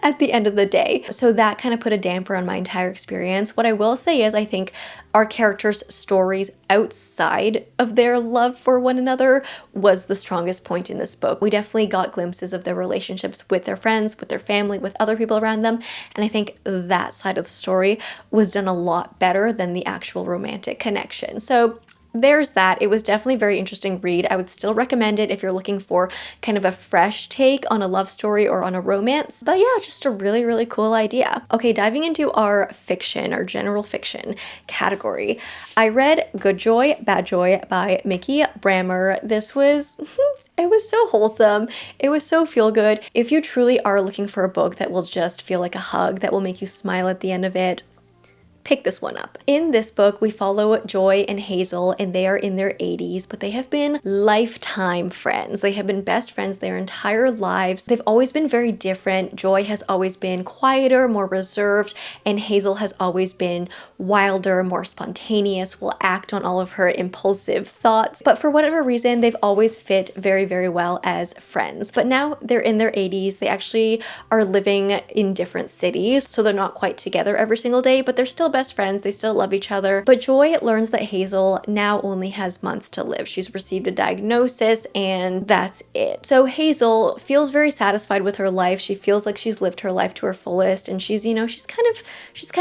at the end of the day. So that kind of put a damper on my entire experience. What I will say is I think our characters' stories outside of their love for one another was the strongest point in this book. We definitely got glimpses of their relationships with their friends, with their family, with other people around them, and I think that side of the story was done a lot better than the actual romantic connection. So there's that. It was definitely a very interesting read. I would still recommend it if you're looking for kind of a fresh take on a love story or on a romance. But yeah, just a really, really cool idea. Okay, diving into our fiction, our general fiction category. I read Good Joy, Bad Joy by Mickey Brammer. This was... it was so wholesome. It was so feel good. If you truly are looking for a book that will just feel like a hug, that will make you smile at the end of it, pick this one up. In this book, we follow Joy and Hazel, and they are in their 80s, but they have been lifetime friends. They have been best friends their entire lives. They've always been very different. Joy has always been quieter, more reserved, and Hazel has always been wilder, more spontaneous, will act on all of her impulsive thoughts. But for whatever reason, they've always fit very, very well as friends. But now they're in their 80s. They actually are living in different cities, so they're not quite together every single day, but they're still best friends. They still love each other. But Joy learns that Hazel now only has months to live. She's received a diagnosis and that's it. So Hazel feels very satisfied with her life. She feels like she's lived her life to her fullest, and she's, you know, she's kind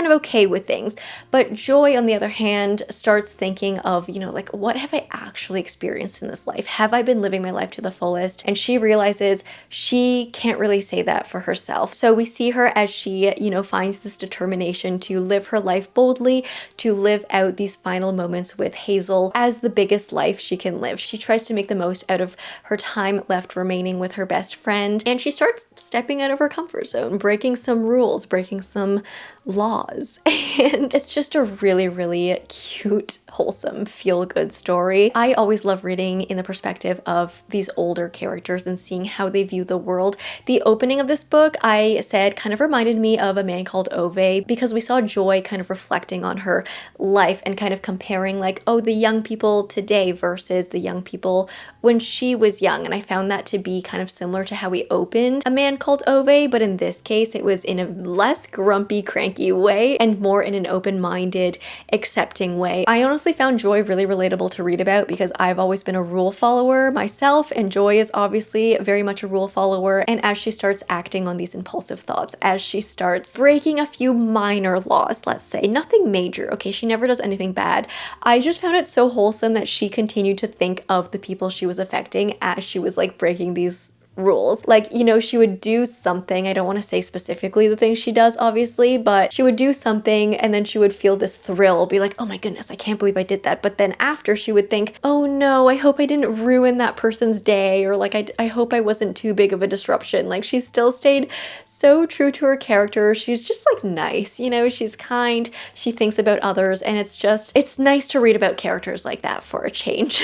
of okay with things. But Joy, on the other hand, starts thinking of, you know, like, what have I actually experienced in this life? Have I been living my life to the fullest? And she realizes she can't really say that for herself. So we see her as she, you know, finds this determination to live her life boldly, to live out these final moments with Hazel as the biggest life she can live. She tries to make the most out of her time left remaining with her best friend, and she starts stepping out of her comfort zone, breaking some rules, breaking some laws. And it's just a really, really cute, wholesome, feel-good story. I always love reading in the perspective of these older characters and seeing how they view the world. The opening of this book, I said, kind of reminded me of A Man Called Ove, because we saw Joy kind of reflecting on her life and kind of comparing, like, oh, the young people today versus the young people when she was young. And I found that to be kind of similar to how we opened A Man Called Ove, but in this case, it was in a less grumpy, cranky way and more in an open-minded, accepting way. I honestly found Joy really relatable to read about because I've always been a rule follower myself, and Joy is obviously very much a rule follower. And as she starts acting on these impulsive thoughts, as she starts breaking a few minor laws, let's say, nothing major, okay, she never does anything bad, I just found it so wholesome that she continued to think of the people she was affecting as she was like breaking these rules. Like, you know, she would do something, I don't want to say specifically the things she does, obviously, but she would do something and then she would feel this thrill, be like, oh my goodness, I can't believe I did that. But then after, she would think, oh no, I hope I didn't ruin that person's day, or like, I hope I wasn't too big of a disruption. Like, she still stayed so true to her character. She's just like nice, you know, she's kind, she thinks about others, and it's nice to read about characters like that for a change.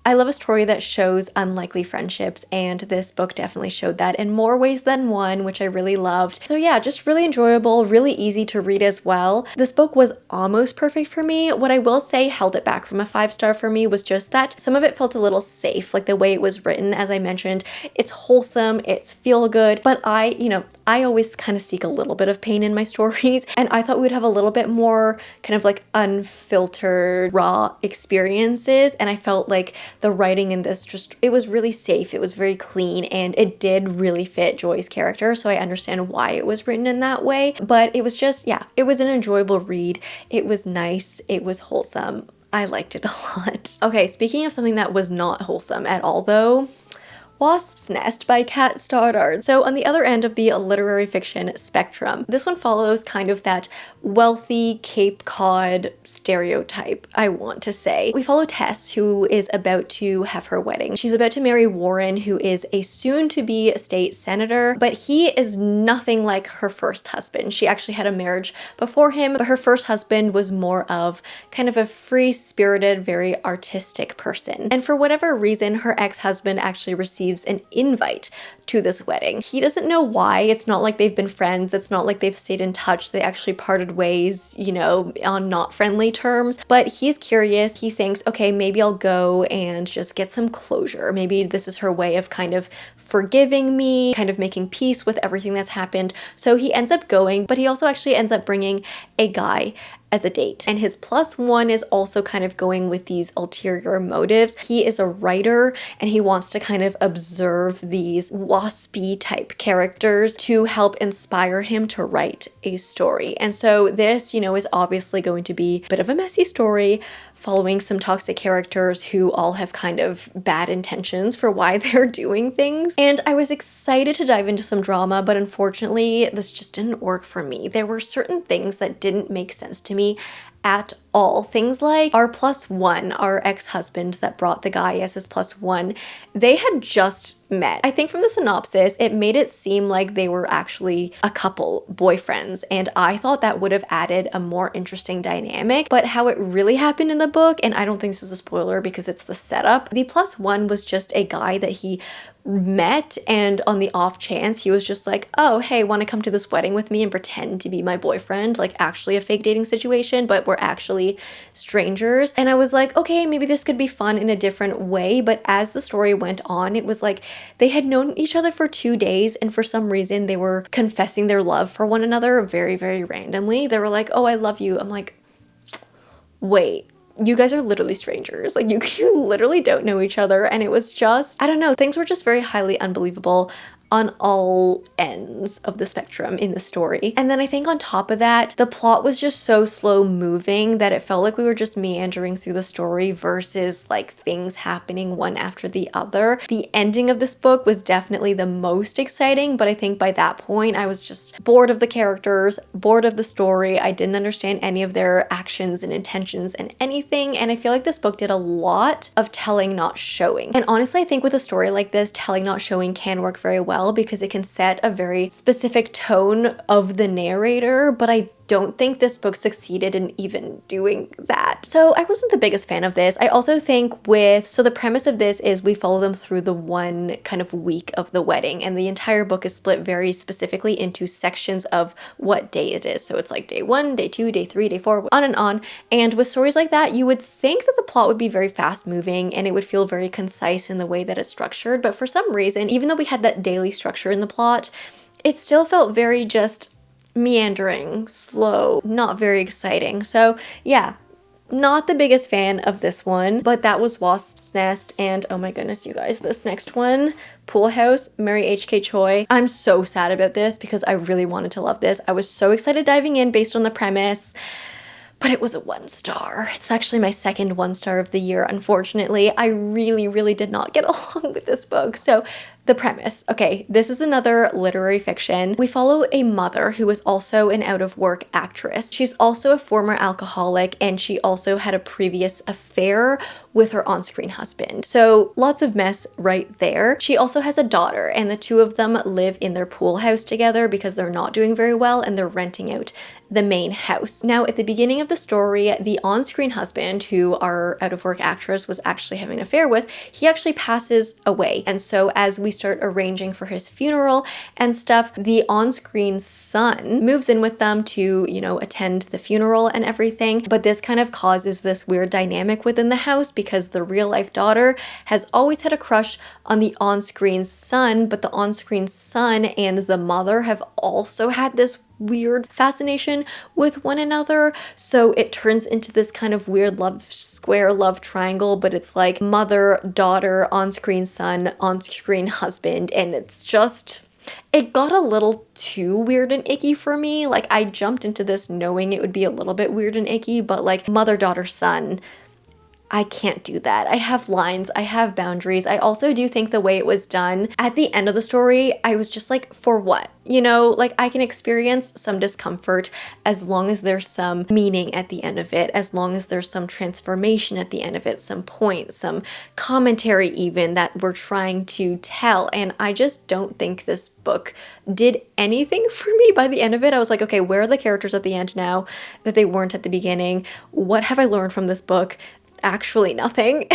I love a story that shows unlikely friendships, and this book definitely showed that in more ways than one, which I really loved. So yeah, just really enjoyable, really easy to read as well. This book was almost perfect for me. What I will say held it back from a 5-star for me was just that some of it felt a little safe, like the way it was written. As I mentioned, it's wholesome, it's feel good, but I always kind of seek a little bit of pain in my stories, and I thought we would have a little bit more kind of like unfiltered, raw experiences, and I felt like the writing in this it was really safe, it was very clean, and it did really fit Joy's character, so I understand why it was written in that way. But it was just, yeah, it was an enjoyable read. It was nice, it was wholesome. I liked it a lot. Okay, speaking of something that was not wholesome at all though, Wasp's Nest by Kat Stoddard. So on the other end of the literary fiction spectrum, this one follows kind of that wealthy Cape Cod stereotype, I want to say. We follow Tess, who is about to have her wedding. She's about to marry Warren, who is a soon-to-be state senator, but he is nothing like her first husband. She actually had a marriage before him, but her first husband was more of kind of a free-spirited, very artistic person. And for whatever reason, her ex-husband actually receives an invite to this wedding. He doesn't know why. It's not like they've been friends. It's not like they've stayed in touch. They actually parted ways, you know, on not friendly terms. But he's curious. He thinks, okay, maybe I'll go and just get some closure. Maybe this is her way of kind of forgiving me, kind of making peace with everything that's happened. So he ends up going, but he also actually ends up bringing a guy as a date. And his plus one is also kind of going with these ulterior motives. He is a writer and he wants to kind of observe these waspy type characters to help inspire him to write a story. And so this, you know, is obviously going to be a bit of a messy story following some toxic characters who all have kind of bad intentions for why they're doing things. And I was excited to dive into some drama, but unfortunately this just didn't work for me. There were certain things that didn't make sense to me at all. Things like our plus one, our ex-husband that brought the guy as his plus one, they had just met. I think from the synopsis, it made it seem like they were actually a couple, boyfriends, and I thought that would have added a more interesting dynamic, but how it really happened in the book, and I don't think this is a spoiler because it's the setup, the plus one was just a guy that he met, and on the off chance he was just like, oh hey, want to come to this wedding with me and pretend to be my boyfriend, like actually a fake dating situation, but we're actually strangers. And I was like, okay, maybe this could be fun in a different way. But as the story went on, it was like they had known each other for 2 days, and for some reason they were confessing their love for one another very, very randomly. They were like, oh, I love you. I'm like, wait, you guys are literally strangers. Like you literally don't know each other. And it was just, I don't know, things were just very highly unbelievable on all ends of the spectrum in the story. And then I think on top of that, the plot was just so slow moving that it felt like we were just meandering through the story versus like things happening one after the other. The ending of this book was definitely the most exciting, but I think by that point I was just bored of the characters, bored of the story. I didn't understand any of their actions and intentions and anything, and I feel like this book did a lot of telling, not showing. And honestly, I think with a story like this, telling, not showing can work very well because it can set a very specific tone of the narrator, but I don't think this book succeeded in even doing that. So I wasn't the biggest fan of this. I also think so the premise of this is we follow them through the one kind of week of the wedding, and the entire book is split very specifically into sections of what day it is. So it's like day 1, day 2, day 3, day 4, on and on. And with stories like that, you would think that the plot would be very fast moving and it would feel very concise in the way that it's structured. But for some reason, even though we had that daily structure in the plot, it still felt very just meandering, slow, not very exciting. So yeah, not the biggest fan of this one, but that was Wasp's Nest. And oh my goodness, you guys, this next one, Pool House, Mary H.K. Choi. I'm so sad about this because I really wanted to love this. I was so excited diving in based on the premise, but it was a 1 star. It's actually my second 1 star of the year, unfortunately. I really, really did not get along with this book. So the premise. Okay, this is another literary fiction. We follow a mother who is also an out-of-work actress. She's also a former alcoholic, and she also had a previous affair with her on-screen husband. So lots of mess right there. She also has a daughter, and the two of them live in their pool house together because they're not doing very well and they're renting out the main house. Now, at the beginning of the story, the on-screen husband, who our out-of-work actress was actually having an affair with, he actually passes away. And so as we start arranging for his funeral and stuff, the on-screen son moves in with them to, you know, attend the funeral and everything. But this kind of causes this weird dynamic within the house because the real-life daughter has always had a crush on the on-screen son, but the on-screen son and the mother have also had this weird fascination with one another. So it turns into this kind of weird love triangle, but it's like mother, daughter, on-screen son, on-screen husband, and it's just, it got a little too weird and icky for me. Like I jumped into this knowing it would be a little bit weird and icky, but like mother, daughter, son, I can't do that. I have lines, I have boundaries. I also do think the way it was done at the end of the story, I was just like, for what? You know, like I can experience some discomfort as long as there's some meaning at the end of it, as long as there's some transformation at the end of it, some point, some commentary even that we're trying to tell. And I just don't think this book did anything for me by the end of it. I was like, okay, where are the characters at the end now that they weren't at the beginning? What have I learned from this book? Actually nothing.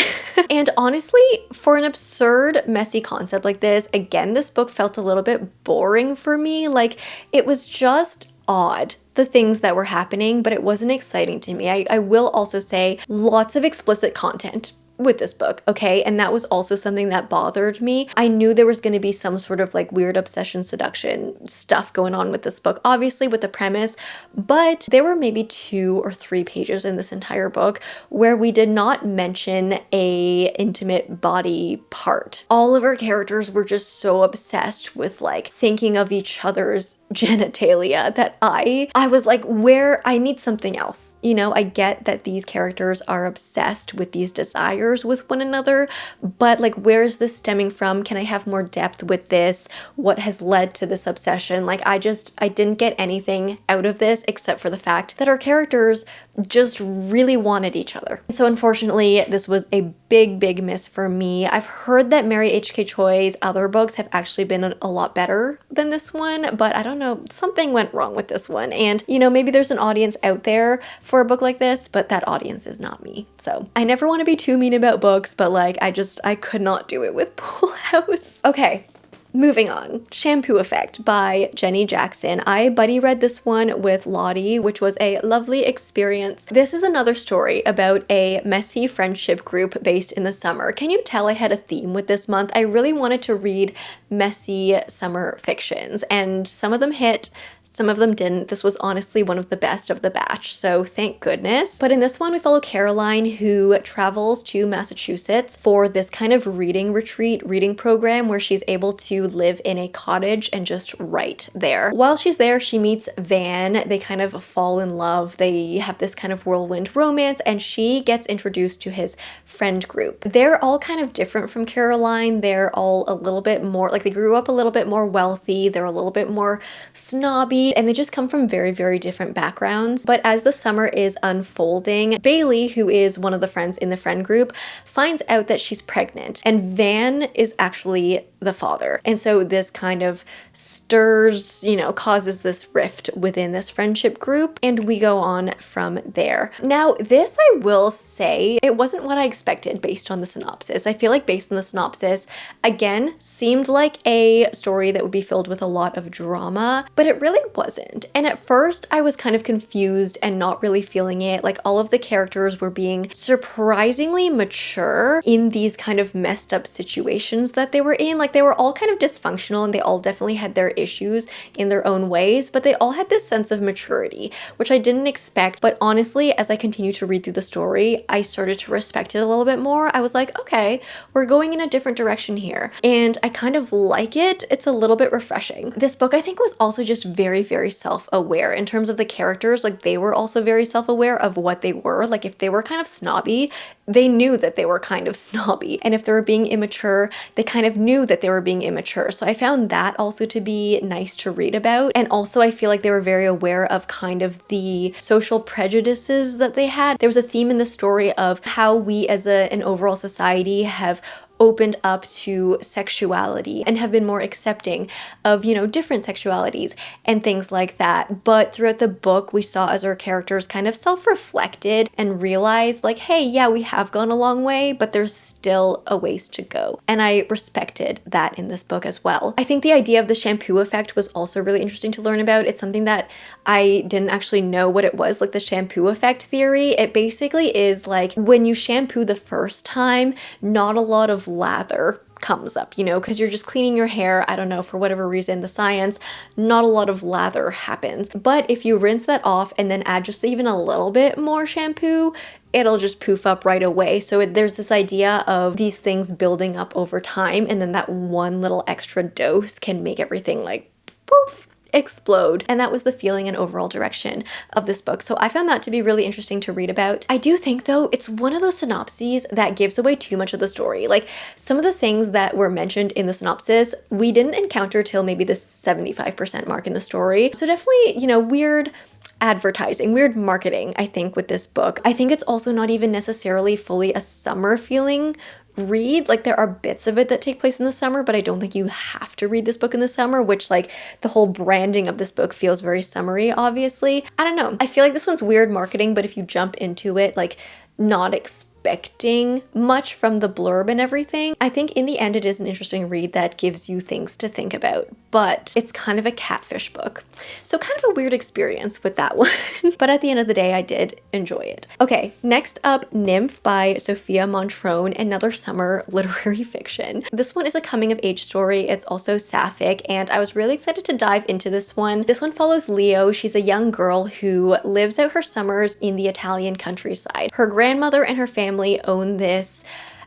And honestly, for an absurd, messy concept like this, again, this book felt a little bit boring for me. Like, it was just odd, the things that were happening, but it wasn't exciting to me. I will also say lots of explicit content with this book, okay? And that was also something that bothered me. I knew there was going to be some sort of like weird obsession seduction stuff going on with this book, obviously with the premise, but there were maybe 2 or 3 pages in this entire book where we did not mention a intimate body part. All of our characters were just so obsessed with like thinking of each other's genitalia that I was like, where I need something else. You know, I get that these characters are obsessed with these desires with one another, but like, where is this stemming from? Can I have more depth with this? What has led to this obsession? Like, I didn't get anything out of this except for the fact that our characters just really wanted each other. So unfortunately, this was a big miss for me. I've heard that Mary H.K. Choi's other books have actually been a lot better than this one, but I don't know, something went wrong with this one. And you know, maybe there's an audience out there for a book like this, but that audience is not me. So I never want to be too mean about books, but like, I could not do it with Pool House. Okay. Moving on, Shampoo Effect by Jenny Jackson. I buddy read this one with Lottie, which was a lovely experience. This is another story about a messy friendship group based in the summer. Can you tell I had a theme with this month? I really wanted to read messy summer fictions, and some of them hit, some of them didn't. This was honestly one of the best of the batch, so thank goodness. But in this one, we follow Caroline, who travels to Massachusetts for this kind of reading retreat, reading program where she's able to live in a cottage and just write there. While she's there, she meets Van. They kind of fall in love. They have this kind of whirlwind romance, and she gets introduced to his friend group. They're all kind of different from Caroline. They're all a little bit more, like, they grew up a little bit more wealthy. They're a little bit more snobby, and they just come from very different backgrounds. But as the summer is unfolding, Bailey, who is one of the friends in the friend group, finds out that she's pregnant, and Van is actually the father. And so this kind of stirs, you know, causes this rift within this friendship group, and we go on from there. Now, this, I will say, it wasn't what I expected based on the synopsis. I feel like based on the synopsis, again, seemed like a story that would be filled with a lot of drama, but it really wasn't. And at first, I was kind of confused and not really feeling it. Like, all of the characters were being surprisingly mature in these kind of messed up situations that they were in. Like, they were all kind of dysfunctional, and they all definitely had their issues in their own ways, but they all had this sense of maturity, which I didn't expect. But honestly, as I continued to read through the story, I started to respect it a little bit more. I was like, okay, we're going in a different direction here, and I kind of like it. It's a little bit refreshing. This book, I think, was also just very self-aware in terms of the characters. Like, they were also very self-aware of what they were. Like, if they were kind of snobby, they knew that they were kind of snobby, and if they were being immature, they kind of knew that they were being immature. So I found that also to be nice to read about. And also, I feel like they were very aware of kind of the social prejudices that they had. There was a theme in the story of how we as an overall society have opened up to sexuality and have been more accepting of, you know, different sexualities and things like that. But throughout the book, we saw as our characters kind of self-reflected and realized, like, hey, yeah, we have gone a long way, but there's still a ways to go. And I respected that in this book as well. I think the idea of the shampoo effect was also really interesting to learn about. It's something that I didn't actually know what it was, like the shampoo effect theory. It basically is like when you shampoo the first time, not a lot of lather comes up, you know, because you're just cleaning your hair. I don't know, for whatever reason, the science, not a lot of lather happens. But if you rinse that off and then add just even a little bit more shampoo, it'll just poof up right away. So there's this idea of these things building up over time, and then that one little extra dose can make everything like poof. explode. And that was the feeling and overall direction of this book. So I found that to be really interesting to read about. I do think though, it's one of those synopses that gives away too much of the story. Like some of the things that were mentioned in the synopsis, we didn't encounter till maybe the 75% mark in the story. So definitely, weird advertising, weird marketing, I think, with this book. I think it's also not even necessarily fully a summer feeling read. Like there are bits of it that take place in the summer, but I don't think you have to read this book in the summer, which like the whole branding of this book feels very summery, obviously. I don't know. I feel like this one's weird marketing, but if you jump into it, like not expecting much from the blurb and everything, I think in the end it is an interesting read that gives you things to think about, but it's kind of a catfish book. So kind of a weird experience with that one. But at the end of the day, I did enjoy it. Okay, next up, Nymph by Sophia Montrone, another summer literary fiction. This one is a coming of age story. It's also sapphic, and I was really excited to dive into this one. This one follows Leo. She's a young girl who lives out her summers in the Italian countryside. Her grandmother and her family own this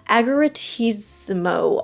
agriturismo.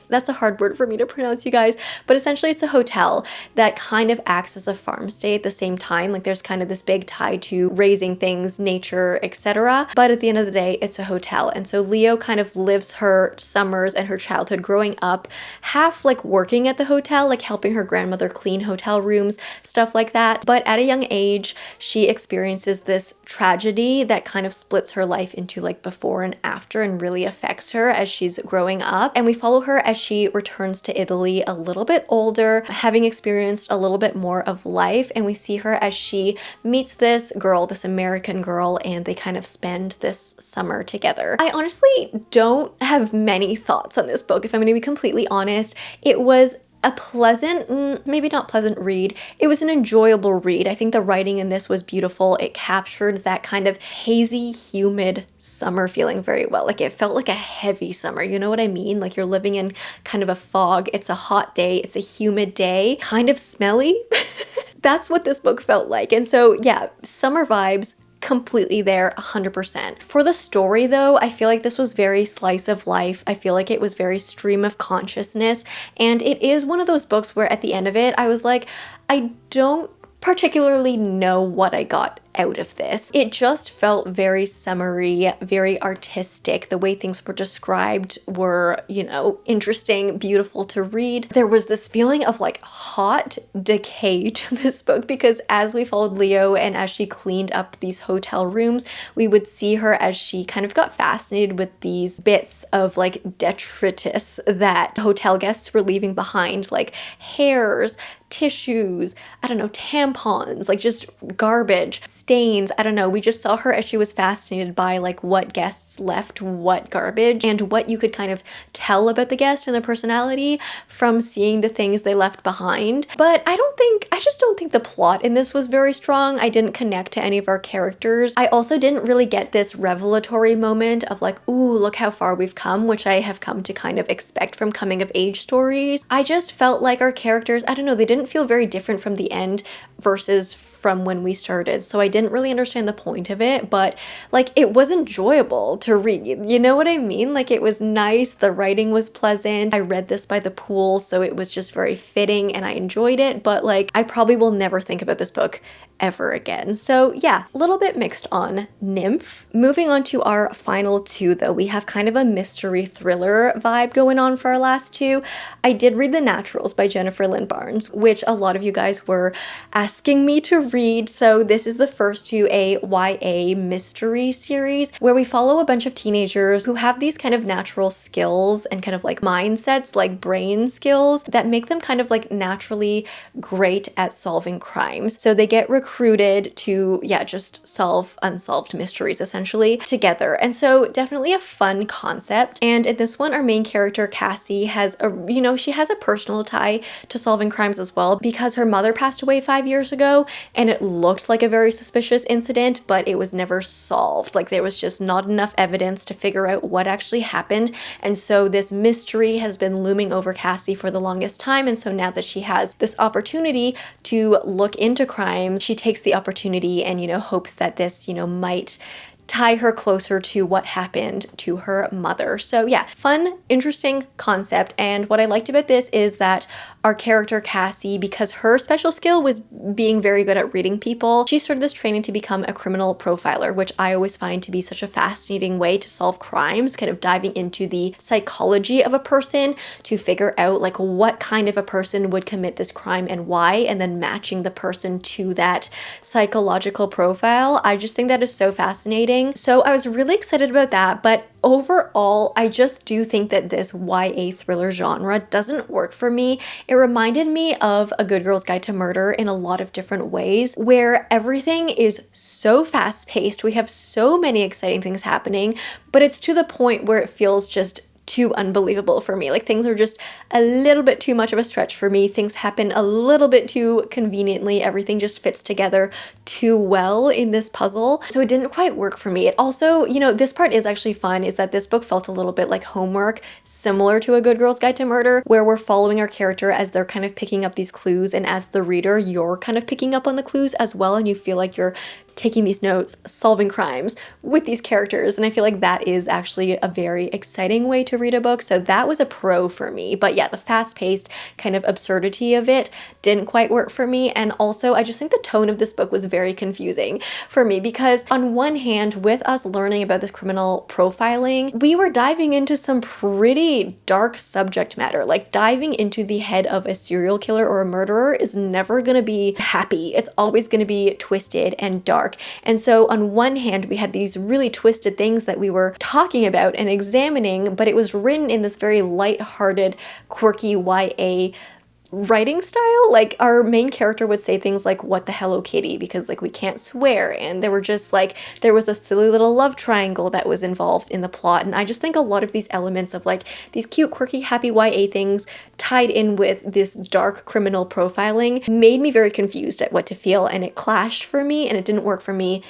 That's a hard word for me to pronounce, you guys, but essentially it's a hotel that kind of acts as a farm stay at the same time. Like there's kind of this big tie to raising things, nature, etc. But at the end of the day, it's a hotel. And so Leo kind of lives her summers and her childhood growing up, half like working at the hotel, like helping her grandmother clean hotel rooms, stuff like that. But at a young age, she experiences this tragedy that kind of splits her life into like before and after and really affects her as she's growing up. And we follow her as she returns to Italy a little bit older, having experienced a little bit more of life, and we see her as she meets this girl, this American girl, and they kind of spend this summer together. I honestly don't have many thoughts on this book, if I'm going to be completely honest. It was a pleasant, maybe not pleasant read. It was an enjoyable read. I think the writing in this was beautiful. It captured that kind of hazy, humid summer feeling very well. Like it felt like a heavy summer. You know what I mean? Like you're living in kind of a fog. It's a hot day. It's a humid day. Kind of smelly. That's what this book felt like. And so yeah, summer vibes. Completely there, 100%. For the story though, I feel like this was very slice of life. I feel like it was very stream of consciousness, and it is one of those books where at the end of it, I was like, I don't particularly know what I got out of this. It just felt very summery, very artistic. The way things were described were, interesting, beautiful to read. There was this feeling of like hot decay to this book because as we followed Leo and as she cleaned up these hotel rooms, we would see her as she kind of got fascinated with these bits of like detritus that hotel guests were leaving behind, like hairs, tissues, I don't know, tampons, like just garbage, stains, I don't know. We just saw her as she was fascinated by like what guests left, what garbage, and what you could kind of tell about the guest and their personality from seeing the things they left behind. But I just don't think the plot in this was very strong. I didn't connect to any of our characters. I also didn't really get this revelatory moment of like, ooh, look how far we've come, which I have come to kind of expect from coming of age stories. I just felt like our characters, I don't know, they didn't feel very different from the end versus from when we started. So I didn't really understand the point of it, but like it was enjoyable to read. You know what I mean? Like it was nice. The writing was pleasant. I read this by the pool, so it was just very fitting and I enjoyed it, but like I probably will never think about this book ever again. So yeah, a little bit mixed on Nymph. Moving on to our final two though, we have kind of a mystery thriller vibe going on for our last two. I did read The Naturals by Jennifer Lynn Barnes, which a lot of you guys were asking me to read. So this is the first to a YA mystery series where we follow a bunch of teenagers who have these kind of natural skills and kind of like mindsets, like brain skills that make them kind of like naturally great at solving crimes. So they get recruited to, just solve unsolved mysteries essentially together. And so definitely a fun concept. And in this one, our main character, Cassie, has she has a personal tie to solving crimes as well because her mother passed away 5 years ago and it looked like a very suspicious incident, but it was never solved. Like there was just not enough evidence to figure out what actually happened. And so this mystery has been looming over Cassie for the longest time. And so now that she has this opportunity to look into crimes, she takes the opportunity and, hopes that this, might tie her closer to what happened to her mother. So yeah, fun, interesting concept. And what I liked about this is that our character Cassie, because her special skill was being very good at reading people, she started this training to become a criminal profiler, which I always find to be such a fascinating way to solve crimes, kind of diving into the psychology of a person to figure out like what kind of a person would commit this crime and why, and then matching the person to that psychological profile. I just think that is so fascinating. So I was really excited about that, but overall, I just do think that this YA thriller genre doesn't work for me. It reminded me of A Good Girl's Guide to Murder in a lot of different ways, where everything is so fast-paced. We have so many exciting things happening, but it's to the point where it feels just too unbelievable for me. Like things are just a little bit too much of a stretch for me. Things happen a little bit too conveniently. Everything just fits together too well in this puzzle. So it didn't quite work for me. It also, you know, this part is actually fun, is that this book felt a little bit like homework, similar to A Good Girl's Guide to Murder, where we're following our character as they're kind of picking up these clues, and as the reader, you're kind of picking up on the clues as well, and you feel like you're taking these notes, solving crimes with these characters. And I feel like that is actually a very exciting way to read a book. So that was a pro for me. But yeah, the fast-paced kind of absurdity of it didn't quite work for me. And also, I just think the tone of this book was very confusing for me, because on one hand, with us learning about this criminal profiling, we were diving into some pretty dark subject matter. Like diving into the head of a serial killer or a murderer is never going to be happy. It's always going to be twisted and dark. And so on one hand, we had these really twisted things that we were talking about and examining, but it was written in this very light-hearted, quirky YA writing style. Like our main character would say things like, "What the Hello Kitty," because like we can't swear, and there were just like, there was a silly little love triangle that was involved in the plot. And I just think a lot of these elements of like these cute, quirky, happy YA things tied in with this dark criminal profiling made me very confused at what to feel, and it clashed for me, and it didn't work for me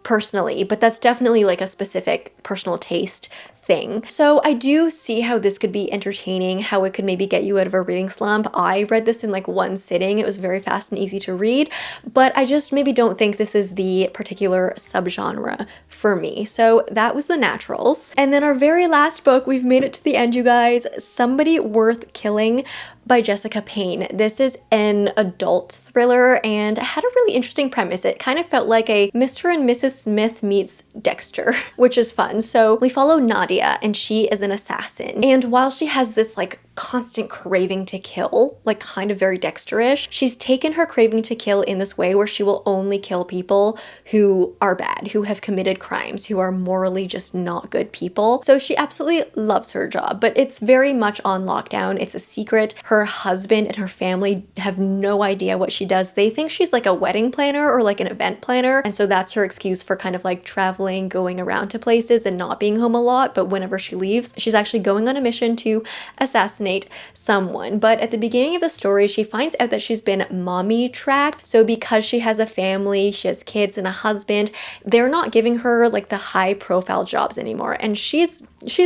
personally. But that's definitely like a specific personal taste thing. So I do see how this could be entertaining, how it could maybe get you out of a reading slump. I read this in like one sitting. It was very fast and easy to read, but I just maybe don't think this is the particular subgenre for me. So that was The Naturals. And then our very last book, we've made it to the end, you guys, Somebody Worth Killing by Jessica Payne. This is an adult thriller and had a really interesting premise. It kind of felt like a Mr. and Mrs. Smith meets Dexter, which is fun. So we follow Nadia, and she is an assassin. And while she has this like constant craving to kill, like kind of very Dexterish, she's taken her craving to kill in this way where she will only kill people who are bad, who have committed crimes, who are morally just not good people. So she absolutely loves her job, but it's very much on lockdown. It's a secret. Her husband and her family have no idea what she does. They think she's like a wedding planner or like an event planner, and so that's her excuse for kind of like traveling, going around to places and not being home a lot. But whenever she leaves, she's actually going on a mission to assassinate someone. But at the beginning of the story, she finds out that she's been mommy tracked. So because she has a family, she has kids and a husband, they're not giving her like the high profile jobs anymore. And she's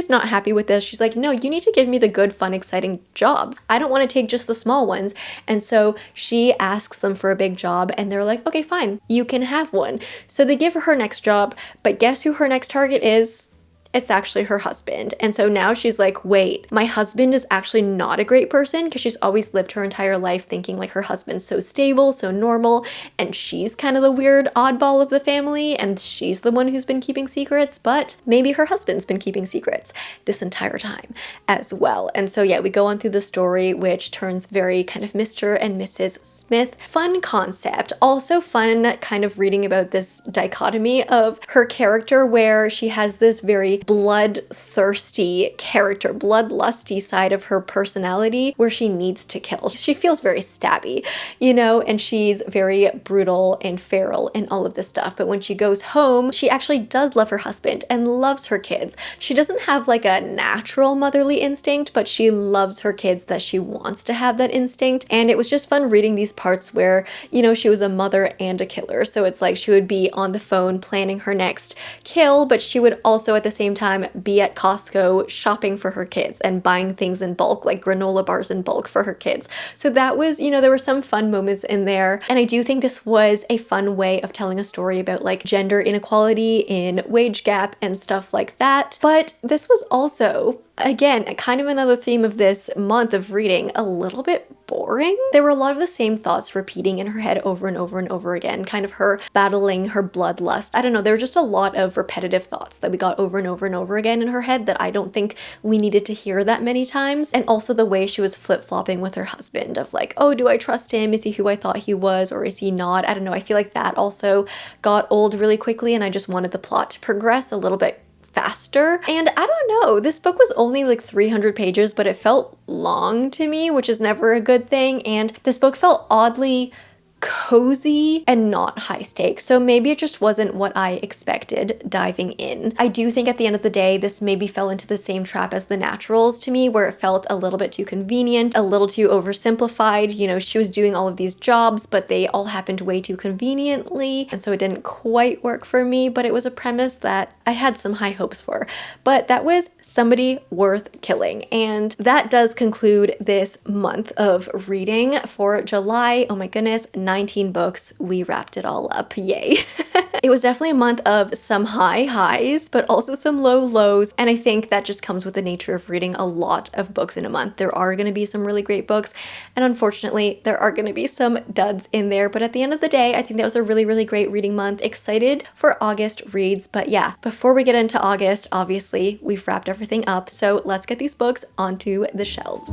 not happy with this. She's like, "No, you need to give me the good, fun, exciting jobs. I don't want to take just the small ones." And so she asks them for a big job, and they're like, "Okay, fine, you can have one." So they give her her next job, but guess who her next target is? It's actually her husband. And so now she's like, wait, my husband is actually not a great person, because she's always lived her entire life thinking like her husband's so stable, so normal, and she's kind of the weird oddball of the family, and she's the one who's been keeping secrets, but maybe her husband's been keeping secrets this entire time as well. And so yeah, we go on through the story, which turns very kind of Mr. and Mrs. Smith. Fun concept. Also fun kind of reading about this dichotomy of her character, where she has this very bloodthirsty character, bloodlusty side of her personality where she needs to kill. She feels very stabby, you know, and she's very brutal and feral and all of this stuff. But when she goes home, she actually does love her husband and loves her kids. She doesn't have like a natural motherly instinct, but she loves her kids, that she wants to have that instinct. And it was just fun reading these parts where, you know, she was a mother and a killer. So it's like she would be on the phone planning her next kill, but she would also at the same time be at Costco shopping for her kids and buying things in bulk, like granola bars in bulk for her kids. So that was, you know, there were some fun moments in there. And I do think this was a fun way of telling a story about like gender inequality in wage gap and stuff like that. But this was also, again, kind of another theme of this month of reading, a little bit boring. There were a lot of the same thoughts repeating in her head over and over and over again, kind of her battling her bloodlust. I don't know, there were just a lot of repetitive thoughts that we got over and over and over again in her head that I don't think we needed to hear that many times. And also the way she was flip-flopping with her husband of like, oh, do I trust him? Is he who I thought he was, or is he not? I don't know. I feel like that also got old really quickly, and I just wanted the plot to progress a little bit faster. And I don't know, this book was only like 300 pages, but it felt long to me, which is never a good thing. And this book felt oddly cozy and not high stakes. So maybe it just wasn't what I expected diving in. I do think at the end of the day, this maybe fell into the same trap as The Naturals to me, where it felt a little bit too convenient, a little too oversimplified. You know, she was doing all of these jobs, but they all happened way too conveniently. And so it didn't quite work for me, but it was a premise that I had some high hopes for. But that was Somebody Worth Killing. And that does conclude this month of reading for July. Oh my goodness, 19 books. We wrapped it all up. Yay. It was definitely a month of some high highs, but also some low lows. And I think that just comes with the nature of reading a lot of books in a month. There are going to be some really great books, and unfortunately, there are going to be some duds in there. But at the end of the day, I think that was a really, really great reading month. Excited for August reads. But yeah, before we get into August, obviously, we've wrapped everything up. So let's get these books onto the shelves.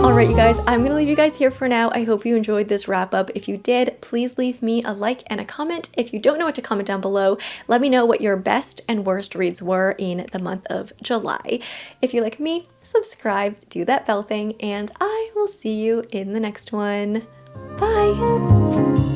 Alright, you guys, I'm gonna leave you guys here for now. I hope you enjoyed this wrap up. If you did, please leave me a like and a comment. If you don't know what to comment down below, let me know what your best and worst reads were in the month of July. If you like me, subscribe, do that bell thing, and I will see you in the next one. Bye!